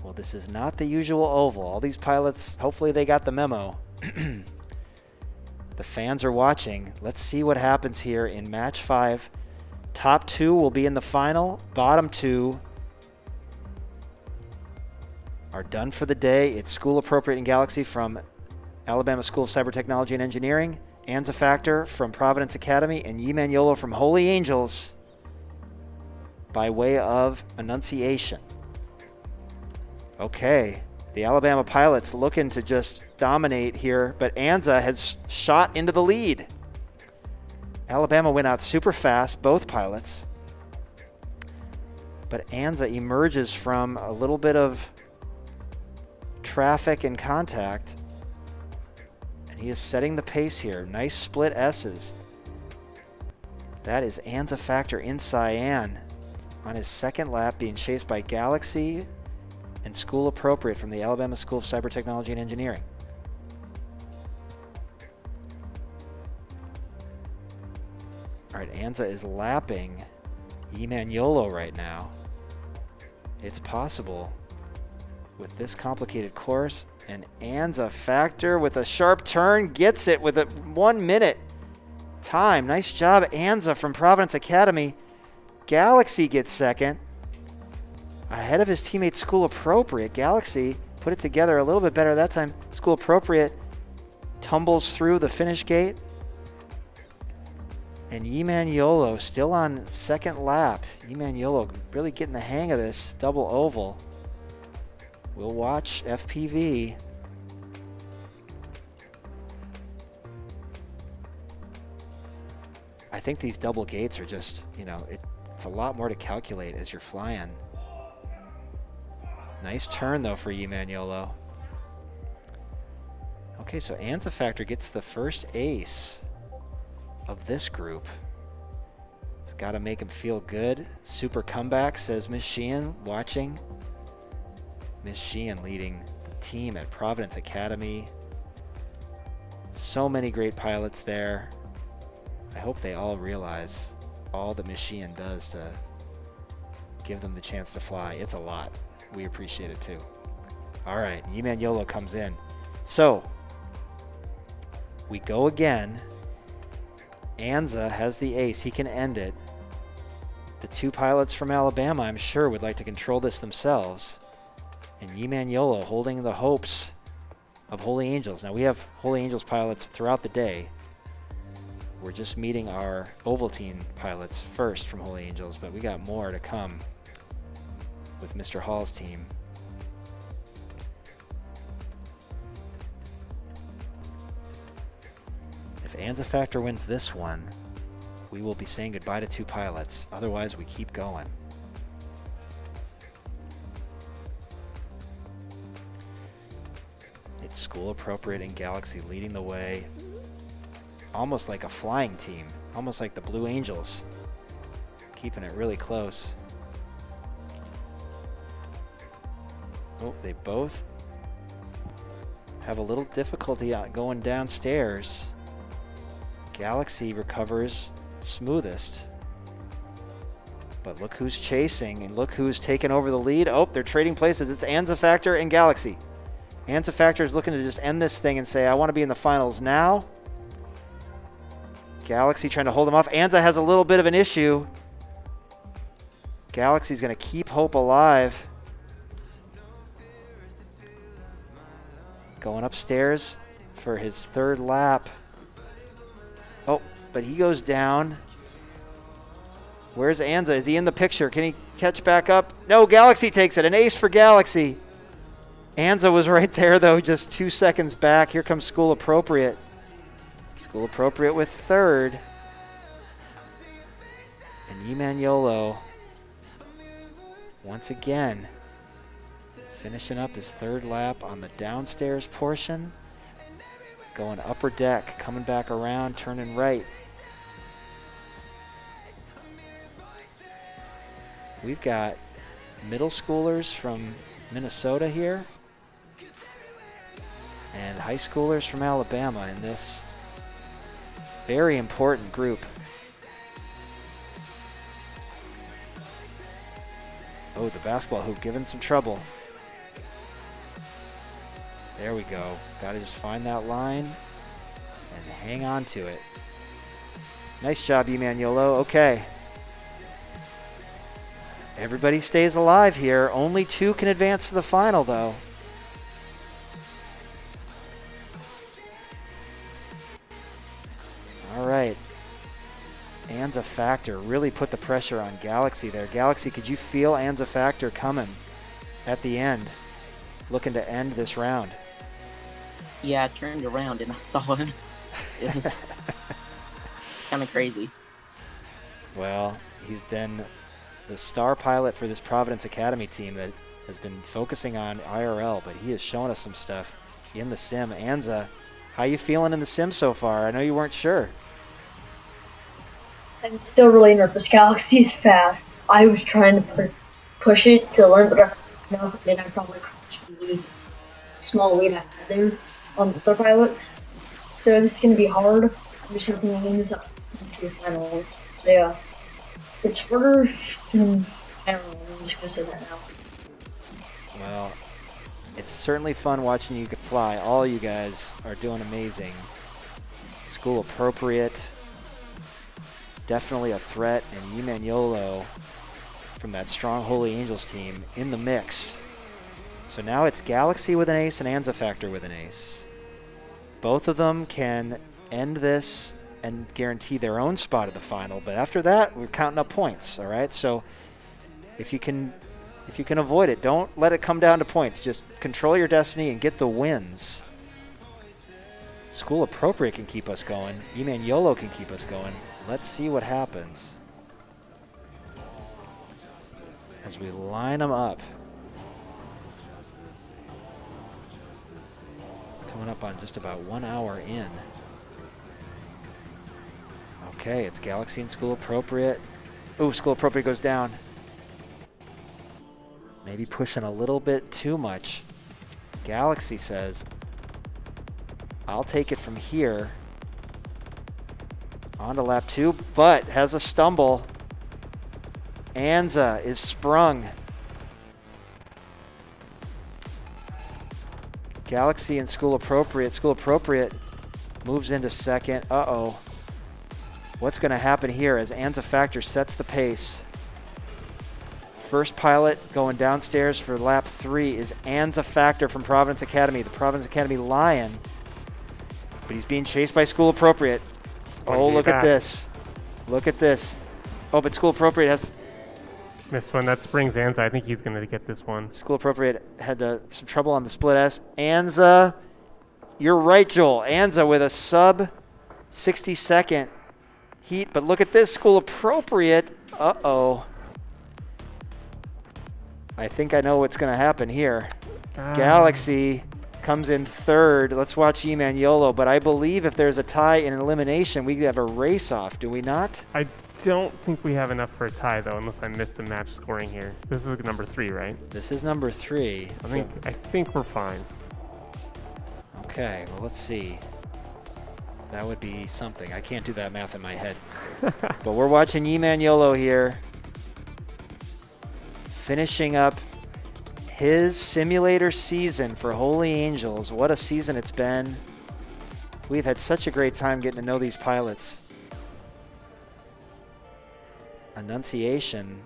Well, this is not the usual oval. All these pilots, hopefully they got the memo. The fans are watching. Let's see what happens here in match 5. Top 2 will be in the final. Bottom 2 are done for the day. It's School Appropriate in Galaxy from Alabama School of Cyber Technology and Engineering, Anza Factor from Providence Academy, and Yimaniolo from Holy Angels by way of Annunciation. Okay, the Alabama pilots looking to just dominate here, but Anza has shot into the lead. Alabama went out super fast, both pilots. But Anza emerges from a little bit of traffic and contact. And he is setting the pace here. Nice split S's. That is Anza Factor in Cyan on his second lap, being chased by Galaxy and School Appropriate from the Alabama School of Cyber Technology and Engineering. All right, Anza is lapping Yimaniolo right now. It's possible with this complicated course, and Anza Factor with a sharp turn gets it with a 1 minute time. Nice job, Anza from Providence Academy. Galaxy gets second. Ahead of his teammate School Appropriate. Galaxy put it together a little bit better that time. School Appropriate tumbles through the finish gate. And Yimaniolo still on second lap. Yimaniolo really getting the hang of this double oval. We'll watch FPV. I think these double gates are just, it's a lot more to calculate as you're flying. Nice turn, though, for Yimaniolo. Okay, so Anza Factor gets the first ace of this group. It's got to make him feel good. Super comeback, says Miss Sheehan, watching. Miss Sheehan leading the team at Providence Academy. So many great pilots there. I hope they all realize all that Miss Sheehan does to give them the chance to fly. It's a lot. We appreciate it too. All right, Yimaniolo comes in. So, we go again. Anza has the ace. He can end it. The two pilots from Alabama, I'm sure, would like to control this themselves. And Yimaniolo holding the hopes of Holy Angels. Now, we have Holy Angels pilots throughout the day. We're just meeting our Ovaltine pilots first from Holy Angels, but we got more to come with Mr. Hall's team. If Anza Factor wins this one, we will be saying goodbye to two pilots. Otherwise, we keep going. It's School Appropriate and Galaxy leading the way. Almost like a flying team. Almost like the Blue Angels. Keeping it really close. Oh, they both have a little difficulty going downstairs. Galaxy recovers smoothest. But look who's chasing and look who's taken over the lead. Oh, they're trading places. It's Anza Factor and Galaxy. Anza Factor is looking to just end this thing and say, I want to be in the finals now. Galaxy trying to hold him off. Anza has a little bit of an issue. Galaxy's going to keep hope alive. Going upstairs for his third lap. Oh, but he goes down. Where's Anza? Is he in the picture? Can he catch back up? No, Galaxy takes it. An ace for Galaxy. Anza was right there, though, just 2 seconds back. Here comes School Appropriate. School Appropriate with third. And Yimaniolo, once again, finishing up his third lap on the downstairs portion. Going upper deck, coming back around, turning right. We've got middle schoolers from Minnesota here and high schoolers from Alabama in this very important group. Oh, the basketball hoop giving some trouble. There we go. Got to just find that line and hang on to it. Nice job, Emmanuelo. Okay. Everybody stays alive here. Only 2 can advance to the final, though. All right. Anza Factor really put the pressure on Galaxy there. Galaxy, could you feel Anza Factor coming at the end, looking to end this round?
Yeah, I turned around and I saw him. It was kind of crazy.
Well, he's been the star pilot for this Providence Academy team that has been focusing on IRL, but he has shown us some stuff in the sim. Anza, how you feeling in the sim so far? I know you weren't sure.
I'm still really nervous. Galaxy is fast. I was trying to push it to the limit, but if I did, I'd probably lose a small lead I had there on the other pilots. So this is going to be hard. I'm just hoping things up to the finals. So yeah, it's harder than, I don't know, I'm just going to say that now.
Well, it's certainly fun watching you fly. All you guys are doing amazing. School appropriate. Definitely a threat, and Emmanuelo from that strong Holy Angels team in the mix. So now it's Galaxy with an ace and Anza Factor with an ace. Both of them can end this and guarantee their own spot at the final, but after that, we're counting up points, all right? So if you can avoid it, don't let it come down to points. Just control your destiny and get the wins. School appropriate can keep us going. Emmanuelo can keep us going. Let's see what happens as we line them up. Coming up on just about 1 hour in. Okay, it's Galaxy and School Appropriate. Oh, School Appropriate goes down. Maybe pushing a little bit too much. Galaxy says, I'll take it from here. On to lap 2, but has a stumble. Anza is sprung. Galaxy and School Appropriate. School Appropriate moves into second. Uh-oh. What's going to happen here as Anza Factor sets the pace? First pilot going downstairs for lap 3 is Anza Factor from Providence Academy, the Providence Academy Lion. But he's being chased by School Appropriate. Oh, look at this. Look at this. Oh, but School Appropriate has...
Missed one. That springs Anza. I think he's going to get this one.
School Appropriate had some trouble on the split S. Anza, you're right, Joel. Anza with a sub 60-second heat. But look at this. School Appropriate. Uh-oh. I think I know what's going to happen here. Galaxy comes in third. Let's watch Emmanuelo. But I believe if there's a tie in elimination, we could have a race-off. Do we not?
I don't think we have enough for a tie, though, unless I missed a match scoring here. This is number 3, right?
This is number 3.
I think we're fine.
Okay, well, let's see. That would be something. I can't do that math in my head. But we're watching Emmanuelo here, finishing up his simulator season for Holy Angels. What a season it's been. We've had such a great time getting to know these pilots. Annunciation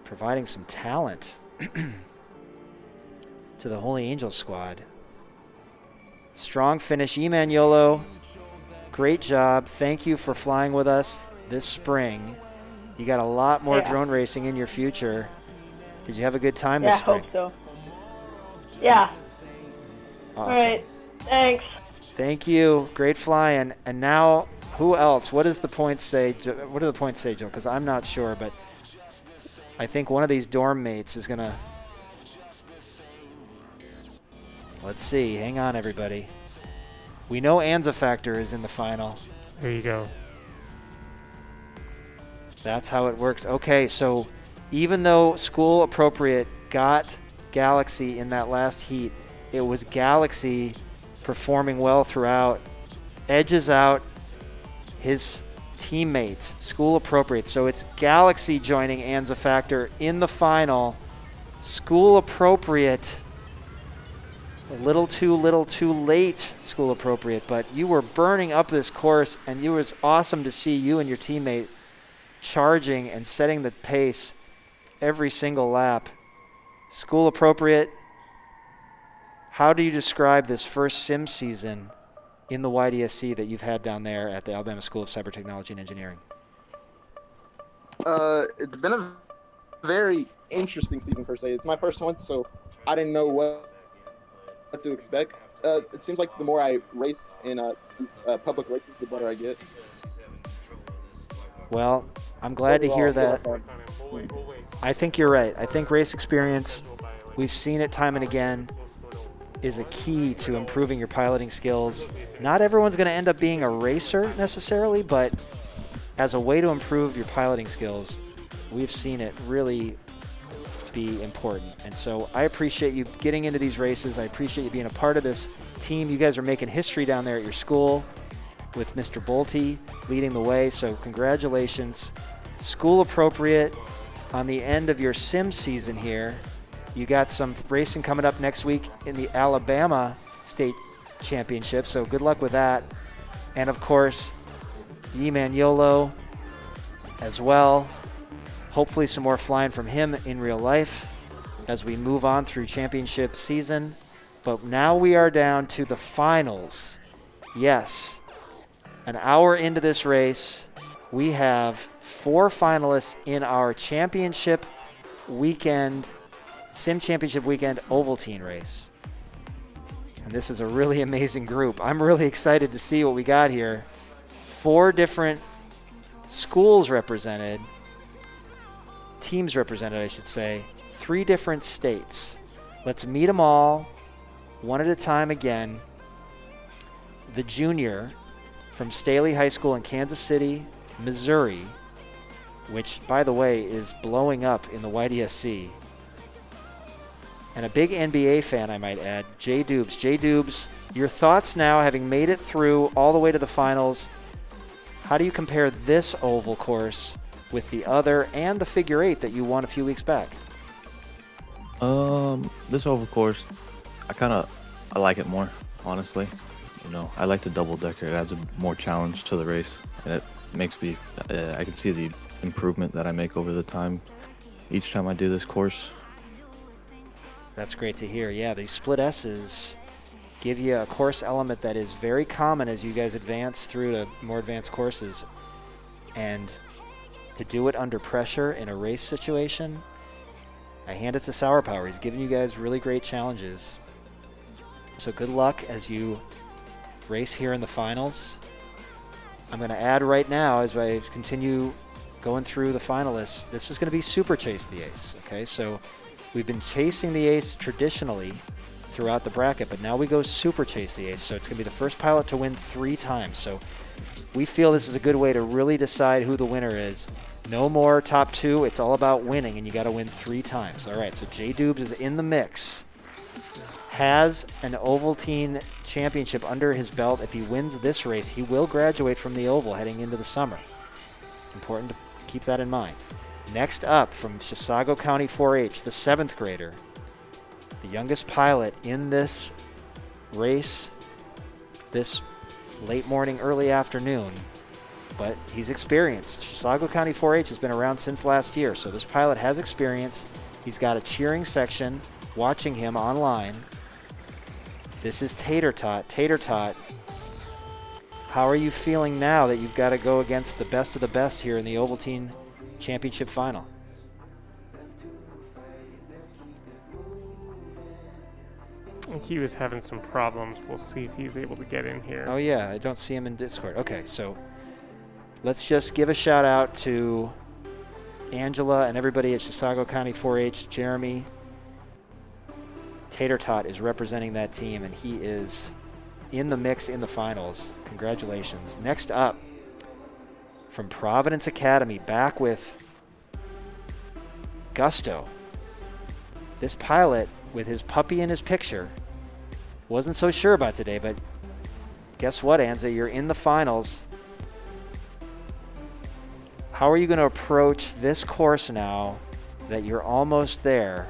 providing some talent to the Holy Angels squad. Strong finish. Emmanuelo, great job. Thank you for flying with us this spring. You got a lot more drone racing in your future. Did you have a good time this spring?
Yeah, I hope so. Yeah.
Awesome.
All right. Thanks.
Thank you. Great flying. And now, who else? What does the points say? What do the points say, Joe? Because I'm not sure, but I think one of these dorm mates is going to... Let's see. Hang on, everybody. We know Anza Factor is in the final.
There you go.
That's how it works. Okay, so even though School Appropriate got Galaxy in that last heat, it was Galaxy performing well throughout, edges out his teammate, School Appropriate. So it's Galaxy joining Anza Factor in the final. School Appropriate A little too late, school appropriate, but you were burning up this course, and it was awesome to see you and your teammate charging and setting the pace every single lap. School appropriate, how do you describe this first sim season in the YDSC that you've had down there at the Alabama School of Cyber Technology and Engineering?
It's been a very interesting season per se. It's my first one, so I didn't know what to expect. It seems like the more I race in these public races, the better I get.
Well, I'm glad to hear that. I think you're right. I think race experience, we've seen it time and again, is a key to improving your piloting skills. Not everyone's going to end up being a racer necessarily, but as a way to improve your piloting skills, we've seen it really be important. And so I appreciate you getting into these races. I appreciate you being a part of this team. You guys are making history down there at your school with Mr. Bolte leading the way. So congratulations. School appropriate on the end of your sim season here. You got some racing coming up next week in the Alabama State Championship. So good luck with that. And of course, Yolo as well. Hopefully some more flying from him in real life as we move on through championship season. But now we are down to the finals. Yes, an hour into this race, we have 4 finalists in our championship weekend, Sim Championship weekend Ovaltine race. And this is a really amazing group. I'm really excited to see what we got here. 4 different schools represented. Teams represented, I should say, 3 different states. Let's meet them all one at a time again. The junior from Staley High School in Kansas City, Missouri, which, by the way, is blowing up in the YDSC. And a big NBA fan, I might add, Jay Dubes. Jay Dubes, your thoughts now, having made it through all the way to the finals. How do you compare this oval course with the other and the figure 8 that you won a few weeks back?
This oval course, I like it more, honestly. You know, I like the double decker. It adds a more challenge to the race, and it makes me, I can see the improvement that I make over the time, each time I do this course.
That's great to hear. Yeah, these split S's give you a course element that is very common as you guys advance through the more advanced courses. And to do it under pressure in a race situation, I hand it to Sour Power. He's giving you guys really great challenges. So good luck as you race here in the finals. I'm going to add right now, as I continue going through the finalists, this is going to be Super Chase the Ace. Okay, so we've been chasing the ace traditionally throughout the bracket, but now we go Super Chase the Ace. So it's going to be the first pilot to win 3 times. So we feel this is a good way to really decide who the winner is. No more top 2. It's all about winning, and you got to win 3 times. All right, so Jay Dubes is in the mix. Has an Ovaltine championship under his belt. If he wins this race, he will graduate from the Oval heading into the summer. Important to keep that in mind. Next up, from Chisago County 4-H, the 7th grader, the youngest pilot in this race this late morning, early afternoon, but he's experienced. Chisago County 4-H has been around since last year, so this pilot has experience. He's got a cheering section watching him online. This is Tater Tot. Tater Tot, how are you feeling now that you've got to go against the best of the best here in the Ovaltine Championship Final?
I think he was having some problems. We'll see if he's able to get in here.
Oh yeah, I don't see him in Discord. Okay, so let's just give a shout out to Angela and everybody at Chisago County 4-H. Jeremy Tater Tot is representing that team, and he is in the mix in the finals. Congratulations. Next up, from Providence Academy, back with Gusto. This pilot, with his puppy in his picture, wasn't so sure about today, but guess what, Anza? You're in the finals. How are you going to approach this course now that you're almost there,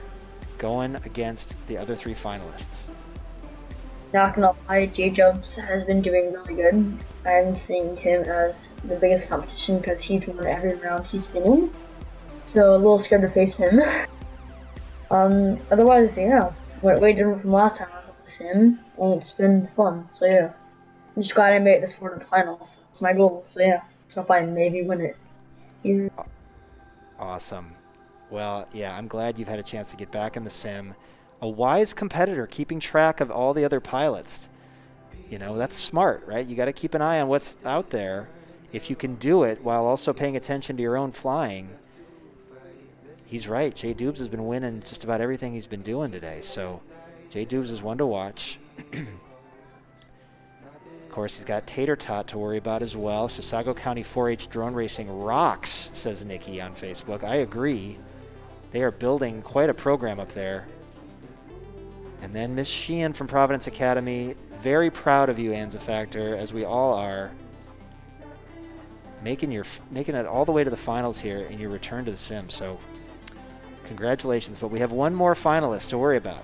going against the other 3 finalists?
not gonna lie, J-Jubs has been doing really good. I'm seeing him as the biggest competition because he's won every round he's been in. So a little scared to face him. Otherwise, yeah, went way different from last time I was on the sim, and it's been fun. So yeah, I'm just glad I made it this far to the finals. It's my goal. So yeah, so if I maybe win it. Yeah.
Awesome. Well, yeah, I'm glad you've had a chance to get back in the sim. A wise competitor keeping track of all the other pilots. You know, that's smart, right? You got to keep an eye on what's out there. If you can do it while also paying attention to your own flying, he's right. Jay Dubes has been winning just about everything he's been doing today. So Jay Dubes is one to watch. Of course, he's got Tater Tot to worry about as well. Chisago County 4-H drone racing rocks, says Nikki on Facebook. I agree. They are building quite a program up there. And then Miss Sheehan from Providence Academy. Very proud of you, Anza Factor, as we all are. Making it all the way to the finals here in your return to the sim. So congratulations. But we have one more finalist to worry about.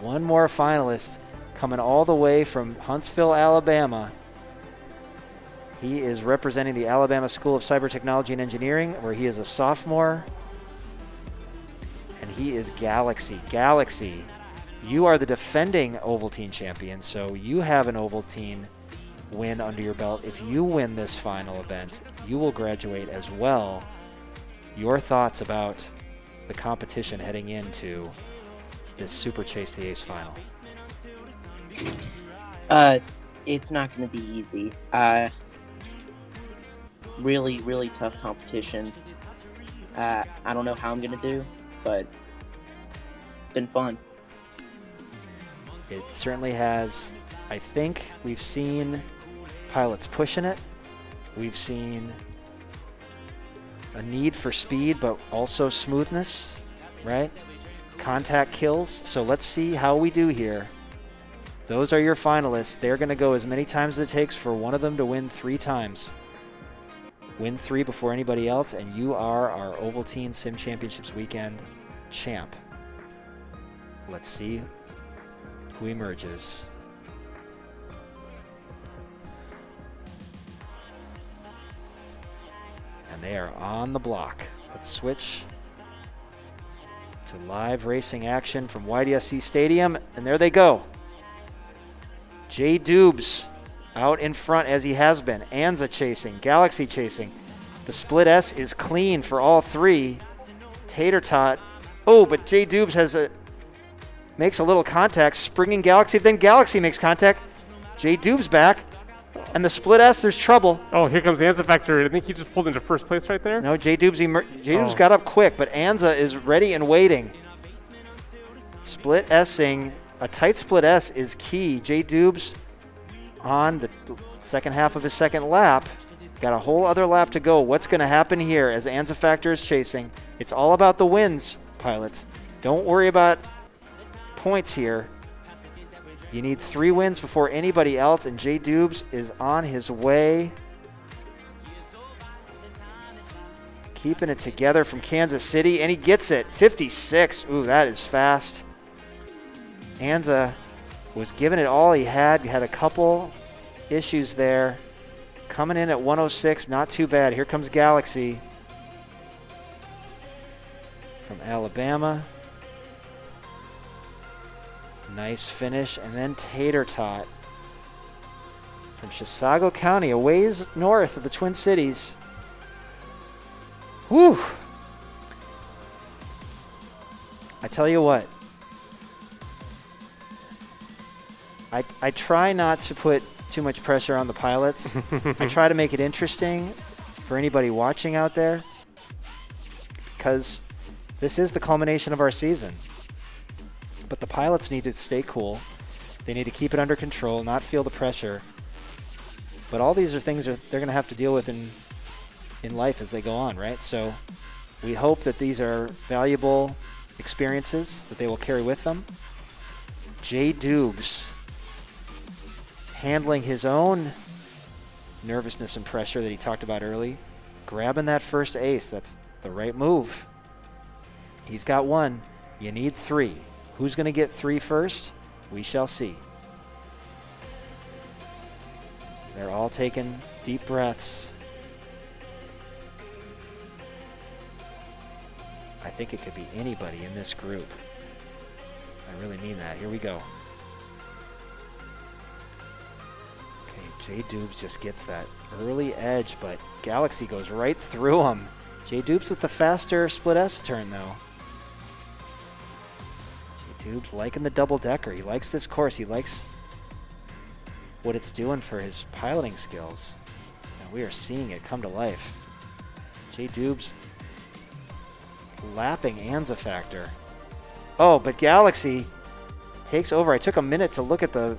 One more finalist coming all the way from Huntsville, Alabama. He is representing the Alabama School of Cyber Technology and Engineering, where he is a sophomore. And he is Galaxy. Galaxy, you are the defending Ovaltine champion, so you have an Ovaltine win under your belt. If you win this final event, you will graduate as well. Your thoughts about the competition heading into this Super Chase the Ace final?
It's not going to be easy. Really, really tough competition. I don't know how I'm going to do, but it's been fun.
It certainly has. I think we've seen pilots pushing it. We've seen a need for speed, but also smoothness, right? Contact kills. So let's see how we do here. Those are your finalists. They're going to go as many times as it takes for one of them to win 3 times. Win 3 before anybody else, and you are our Ovaltine Sim Championships weekend champ. Let's see who emerges. And they are on the block. Let's switch to live racing action from YDSC Stadium, and there they go. Jay Dubes out in front as he has been. Anza chasing, Galaxy chasing. The split S is clean for all 3. Tater Tot. Oh, but Jay Dubes makes a little contact, springing Galaxy, then Galaxy makes contact. Jay Dubes back, and the split S, there's trouble.
Oh, here comes Anza Factor. I think he just pulled into first place right there.
No, Jay Dubes got up quick, but Anza is ready and waiting. Split S-ing, a tight split S is key. Jay Dubes on the second half of his second lap. Got a whole other lap to go. What's going to happen here as Anza Factor is chasing? It's all about the wins, pilots. Don't worry about points here. You need 3 wins before anybody else, and Jay Dubes is on his way. Keeping it together from Kansas City, and he gets it. 56. Ooh, that is fast. Anza was giving it all he had. He had a couple issues there. Coming in at 106, not too bad. Here comes Galaxy from Alabama. Nice finish. And then Tater Tot from Chisago County, a ways north of the Twin Cities. Whew. I tell you what. I try not to put too much pressure on the pilots. I try to make it interesting for anybody watching out there, because this is the culmination of our season. But the pilots need to stay cool. They need to keep it under control, not feel the pressure. But all these are things that they're going to have to deal with in life as they go on, right? So we hope that these are valuable experiences that they will carry with them. Jay Dubes handling his own nervousness and pressure that he talked about early. Grabbing that first ace. That's the right move. He's got 1. You need 3. Who's going to get 3 first? We shall see. They're all taking deep breaths. I think it could be anybody in this group. I really mean that. Here we go. Okay, J Dubes just gets that early edge, but Galaxy goes right through him. J Dubes with the faster split S turn, though. J Dubes liking the double decker. He likes this course. He likes what it's doing for his piloting skills. And we are seeing it come to life. J Dubes lapping Anza Factor. Oh, but Galaxy takes over. I took a minute to look at the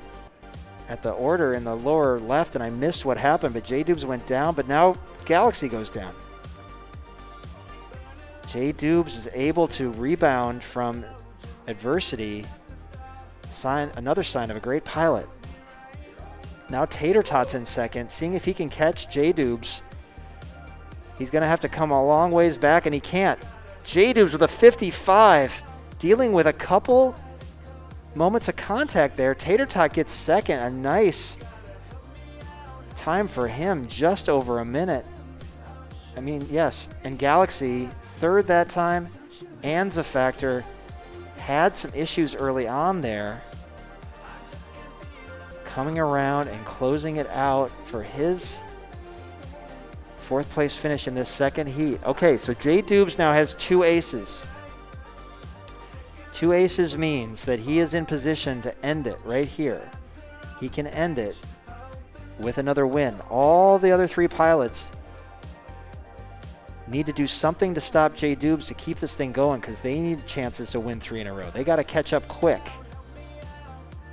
order in the lower left, and I missed what happened, but J Dubes went down, but now Galaxy goes down. J Dubes is able to rebound from adversity. Another sign of a great pilot. Now Tater Tot's in second, seeing if he can catch J Dubes. He's going to have to come a long ways back, and he can't. J Dubes with a 55, dealing with a couple moments of contact there. Tater Tot gets second, a nice time for him, just over a minute. I mean, yes, and Galaxy third that time. Anza Factor had some issues early on there. Coming around and closing it out for his fourth place finish in this second heat. Okay, so J Dubes now has 2 aces. 2 aces means that he is in position to end it right here. He can end it with another win. All the other 3 pilots need to do something to stop J Dubes to keep this thing going, because they need chances to win 3 in a row. They got to catch up quick,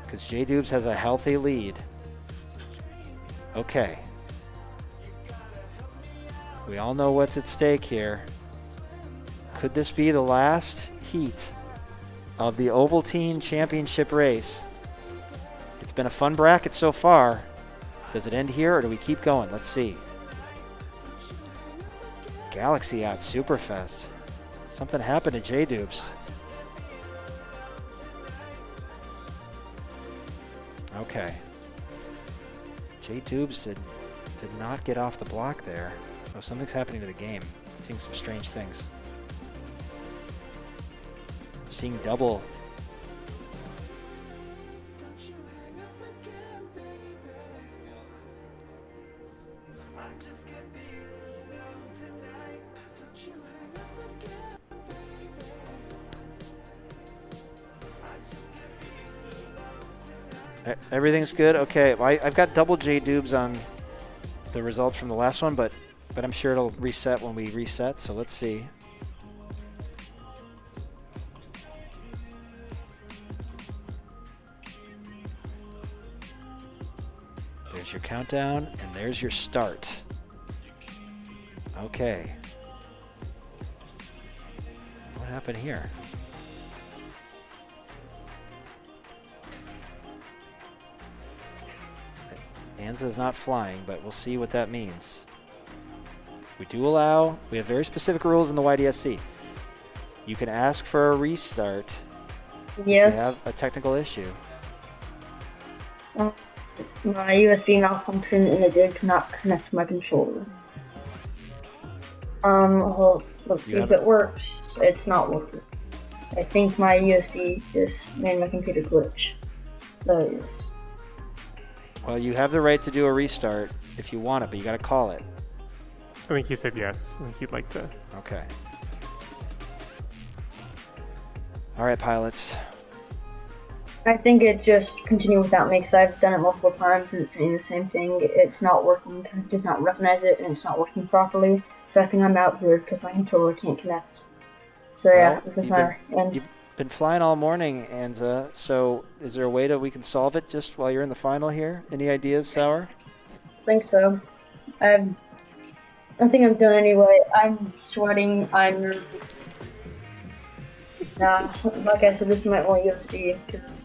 because J Dubes has a healthy lead. Okay. We all know what's at stake here. Could this be the last heat of the Ovaltine Championship race? It's been a fun bracket so far. Does it end here, or do we keep going? Let's see. Galaxy out super fast. Something happened to J Dubes. Okay. J Dubes did not get off the block there. Oh, something's happening to the game. Seeing some strange things. Seeing double. Everything's good? Okay, I've got double J Dubes on the results from the last one, but I'm sure it'll reset when we reset, so let's see. There's your countdown, and there's your start. Okay. What happened here? Anza's not flying, but we'll see what that means. We have very specific rules in the YDSC. You can ask for a restart
Yes.
if you have a technical issue.
My USB malfunctioned and it did not connect to my controller. Let's see if it works. It's not working. I think my USB just made my computer glitch. So yes.
Well, you have the right to do a restart if you want it, but you got to call it.
I think he said yes. I think he'd like to.
Okay. All right, pilots.
I think it just continued without me because I've done it multiple times and it's saying the same thing. It's not working because it does not recognize it and it's not working properly. So I think I'm out here because my controller can't connect. So yeah, this is my end.
You've been flying all morning, Anza. So is there a way that we can solve it just while you're in the final here? Any ideas, Sour?
I think so. I think I'm done anyway. I'm sweating. I'm nervous. Like I said, this is my only USB because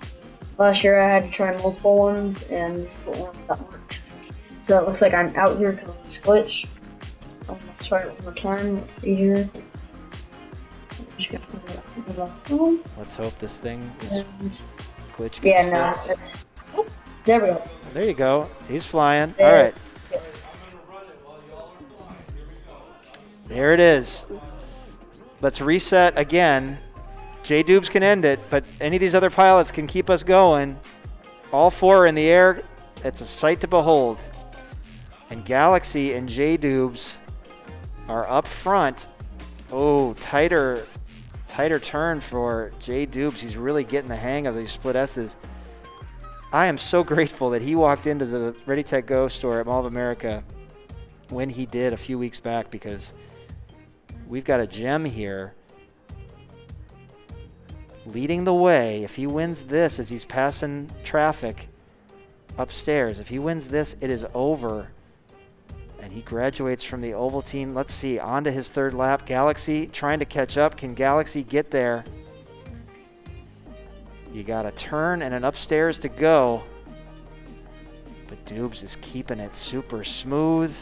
last year I had to try multiple ones and this is the one that worked. So it looks like I'm out here because of this glitch. I'm gonna try it one more time. Let's see here.
Let's hope this thing is Glitch gets
Yeah, no,
fixed.
that's. Oop, there we go.
There you go. He's flying.
There.
All right. There it is. Let's reset again. J-Dubes can end it, but any of these other pilots can keep us going. All four are in the air. It's a sight to behold. And Galaxy and J-Dubes are up front. Oh, tighter turn for J-Dubes. He's really getting the hang of these split S's. I am so grateful that he walked into the Ready Tech Go store at Mall of America when he did a few weeks back, because we've got a gem here leading the way. If he wins this as he's passing traffic upstairs, if he wins this, it is over. And he graduates from the Ovaltine. Let's see, on to his third lap. Galaxy trying to catch up. Can Galaxy get there? You got a turn and an upstairs to go. But Dubes is keeping it super smooth.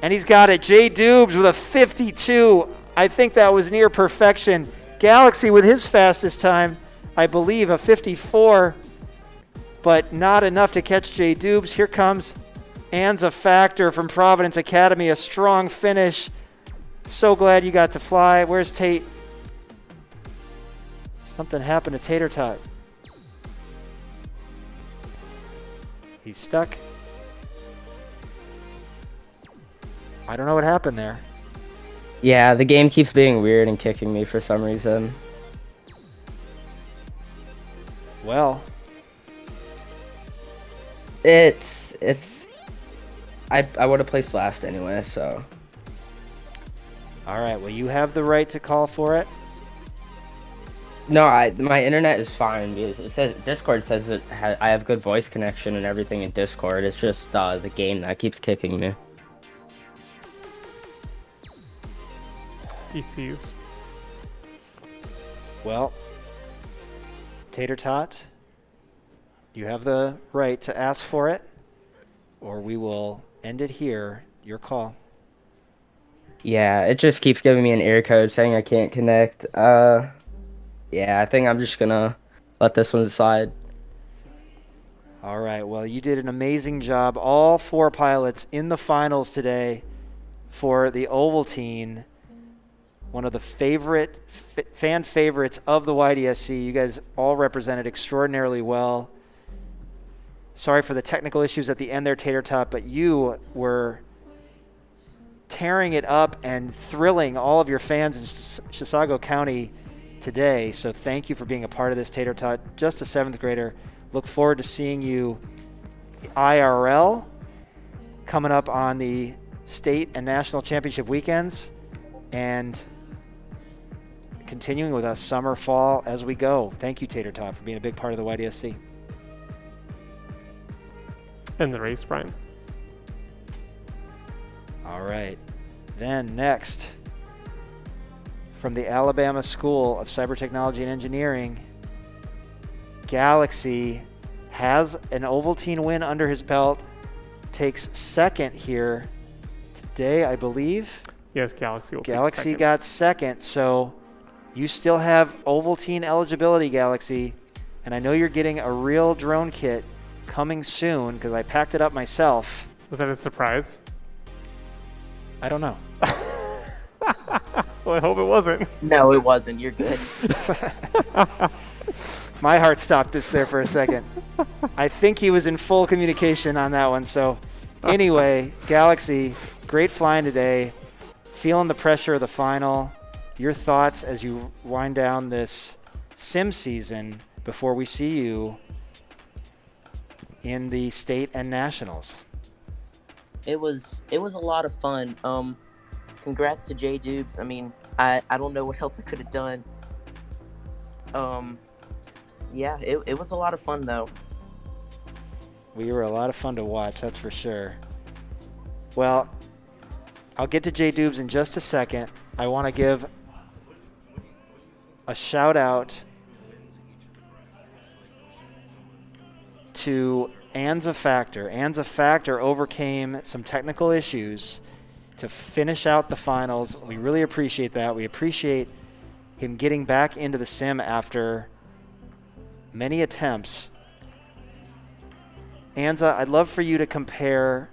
And he's got it. J-Dubes with a 52. I think that was near perfection. Galaxy with his fastest time, I believe, a 54. But not enough to catch J-Dubes. Here comes Anza Factor from Providence Academy. A strong finish. So glad you got to fly. Where's Tate? Something happened to Tater Tot. He's stuck. I don't know what happened there.
Yeah, the game keeps being weird and kicking me for some reason.
Well,
I would have placed last anyway, so.
all right. Well, you have the right to call for it.
No, my internet is fine because it says Discord says I have good voice connection and everything in Discord. It's just the game that keeps kicking me.
DCs.
Well, Tater Tot, you have the right to ask for it, or we will end it here. Your call.
Yeah, it just keeps giving me an error code saying I can't connect. Yeah, I think I'm just gonna let this one slide.
All right. Well, you did an amazing job. All four pilots in the finals today for the Ovaltine. One of the fan favorites of the YDSC. You guys all represented extraordinarily well. Sorry for the technical issues at the end there, Tater Tot, but you were tearing it up and thrilling all of your fans in Chisago County today. So thank you for being a part of this, Tater Tot. Just a 7th grader. Look forward to seeing you IRL coming up on the state and national championship weekends, and continuing with us summer, fall as we go. Thank you, Tater Tot, for being a big part of the YDSC.
And the race, Brian.
All right. Then next, from the Alabama School of Cyber Technology and Engineering, Galaxy has an Ovaltine win under his belt, takes second here today, I believe.
Yes, Galaxy will take
Galaxy
second.
got second, so you still have Ovaltine eligibility, Galaxy. And I know you're getting a real drone kit coming soon because I packed it up myself.
Was that a surprise?
I don't know.
Well, I hope it wasn't.
No, it wasn't. You're good.
My heart stopped this there for a second. I think he was in full communication on that one. So anyway, Galaxy, great flying today. Feeling the pressure of the final. Your thoughts as you wind down this sim season before we see you in the state and nationals.
It was a lot of fun. Congrats to J-Dubes. I mean, I don't know what else I could have done. Yeah, it was a lot of fun though.
We were a lot of fun to watch, that's for sure. Well, I'll get to J-Dubes in just a second. I want to give a shout out to Anza Factor. Anza Factor overcame some technical issues to finish out the finals. We really appreciate that. We appreciate him getting back into the sim after many attempts. Anza, I'd love for you to compare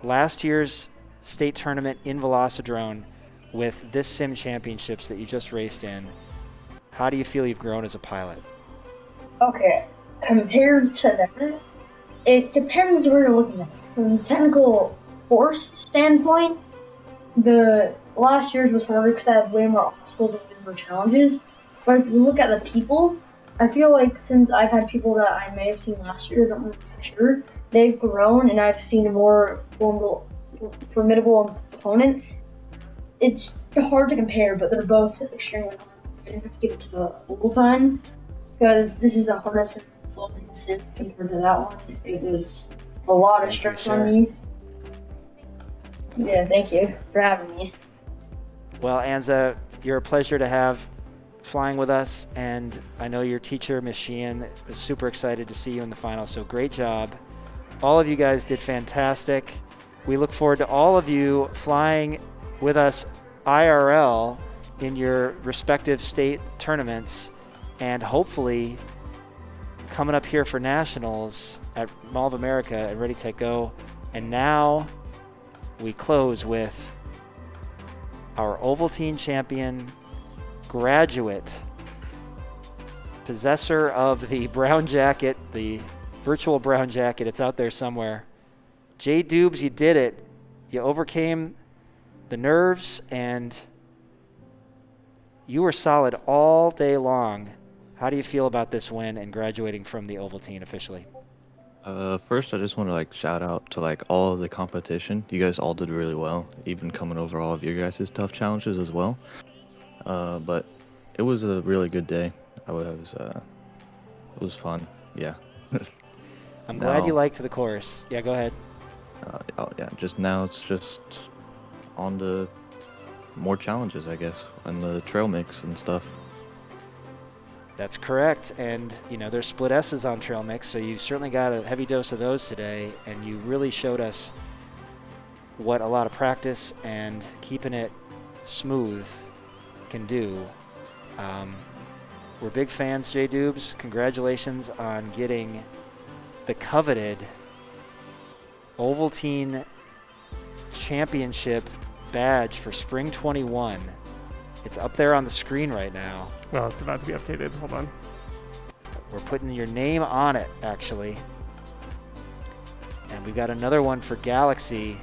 last year's state tournament in Velocidrone with this sim championships that you just raced in. How do you feel you've grown as a pilot?
Okay, compared to that, it depends where you're looking at. From the technical force standpoint, the last year's was harder because I had way more obstacles and way more challenges. But if you look at the people, I feel like since I've had people that I may have seen last year, I don't know for sure, they've grown and I've seen more formidable opponents. It's hard to compare, but they're both extremely hard. I have to give it to Ovaltine because this is a harness and sim compared to that one. It was a lot of stress on me. Yeah, thank you for having me.
Well, Anza, you're a pleasure to have flying with us, and I know your teacher, Miss Sheehan, is super excited to see you in the final, so great job. All of you guys did fantastic. We look forward to all of you flying with us IRL in your respective state tournaments, and hopefully coming up here for nationals at Mall of America at Ready, Take, Go. And now we close with our Ovaltine champion, graduate, possessor of the brown jacket, the virtual brown jacket. It's out there somewhere. Jay Dubes, you did it. You overcame the nerves, and you were solid all day long. How do you feel about this win and graduating from the Ovaltine officially?
First, I just want to shout out to all of the competition. You guys all did really well, even coming over all of your guys' tough challenges as well. But it was a really good day. It was fun. Yeah.
I'm glad you liked the course. Yeah, go ahead.
Just now it's just on to more challenges, I guess, and the trail mix and stuff.
That's correct, and there's split S's on trail mix, so you certainly got a heavy dose of those today, and you really showed us what a lot of practice and keeping it smooth can do. We're big fans, Jay Dubes. Congratulations on getting the coveted Ovaltine Championship badge for Spring 21. It's up there on the screen right now.
Well, it's about to be updated. Hold on.
We're putting your name on it, actually. And we've got another one for Galaxy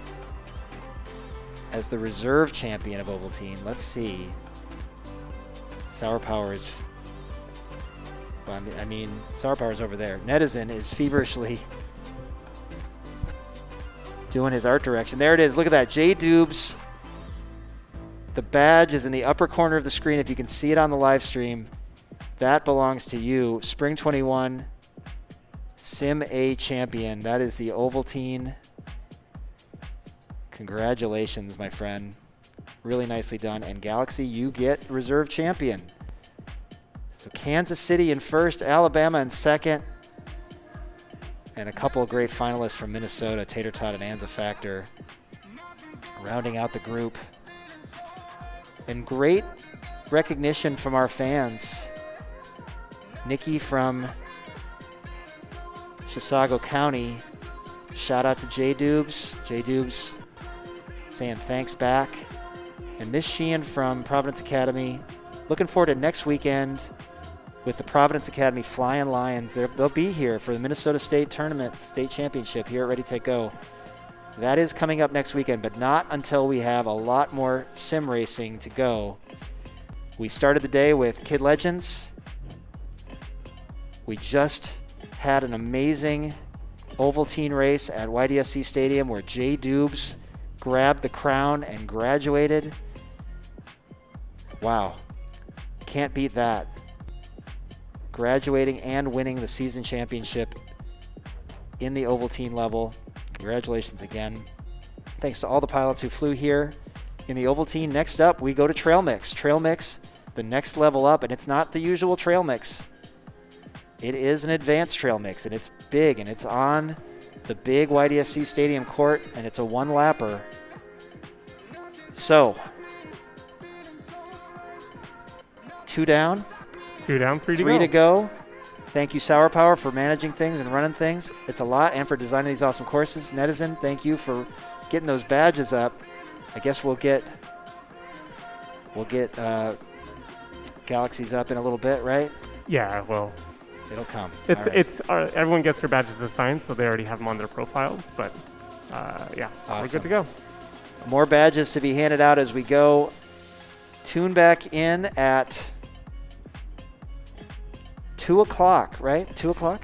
as the reserve champion of Ovaltine. Let's see. Sour Power is... Well, Sour Power is over there. Netizen is feverishly doing his art direction. There it is. Look at that. Jay Dubes. The badge is in the upper corner of the screen. If you can see it on the live stream, that belongs to you. Spring 21 Sim A champion. That is the Ovaltine. Congratulations, my friend. Really nicely done. And Galaxy, you get reserve champion. So Kansas City in first, Alabama in second, and a couple of great finalists from Minnesota, Tater Tot and Anza Factor, rounding out the group. And great recognition from our fans. Nikki from Chisago County, shout out to Jay Dubes. Jay Dubes saying thanks back. And Miss Sheehan from Providence Academy, looking forward to next weekend with the Providence Academy Flying Lions. They'll be here for the Minnesota State Tournament, State Championship here at Ready, Take, Go. That is coming up next weekend, but not until we have a lot more sim racing to go. We started the day with Kid Legends. We just had an amazing Ovaltine race at YDSC Stadium where Jay Dubes grabbed the crown and graduated. Wow, can't beat that. Graduating and winning the season championship in the Ovaltine level. Congratulations again. Thanks to all the pilots who flew here in the Ovaltine. Next up, we go to Trail Mix. Trail Mix, the next level up, and it's not the usual Trail Mix. It is an advanced Trail Mix, and it's big, and it's on the big YDSC Stadium court, and it's a one-lapper. So, 2 down.
2 down, 3 to go.
3 to go. Thank you, Sour Power, for managing things and running things. It's a lot, and for designing these awesome courses. Netizen, thank you for getting those badges up. I guess we'll get Galaxies up in a little bit, right?
Yeah, well,
it'll come.
It's everyone gets their badges assigned, so they already have them on their profiles. But yeah,
awesome.
We're good to go.
More badges to be handed out as we go. Tune back in at 2 o'clock, right? 2 o'clock?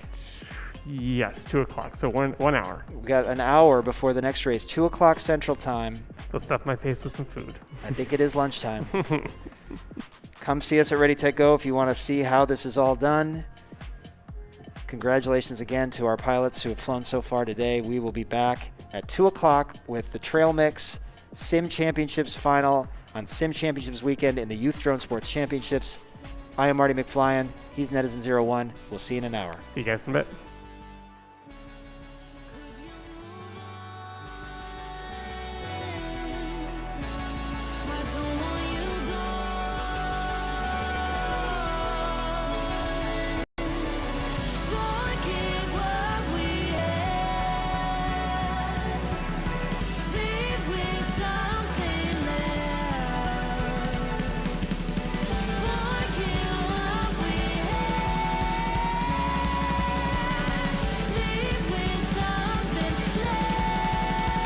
Yes, 2 o'clock. So 1 hour.
We got an hour before the next race. 2 o'clock Central Time.
Go stuff my face with some food.
I think it is lunchtime. Come see us at Ready, Tech, Go if you want to see how this is all done. Congratulations again to our pilots who have flown so far today. We will be back at 2 o'clock with the Trail Mix Sim Championships final on Sim Championships weekend in the Youth Drone Sports Championships. I am Marty McFlyen. He's Netizen01. We'll see you in an hour.
See you guys in a bit.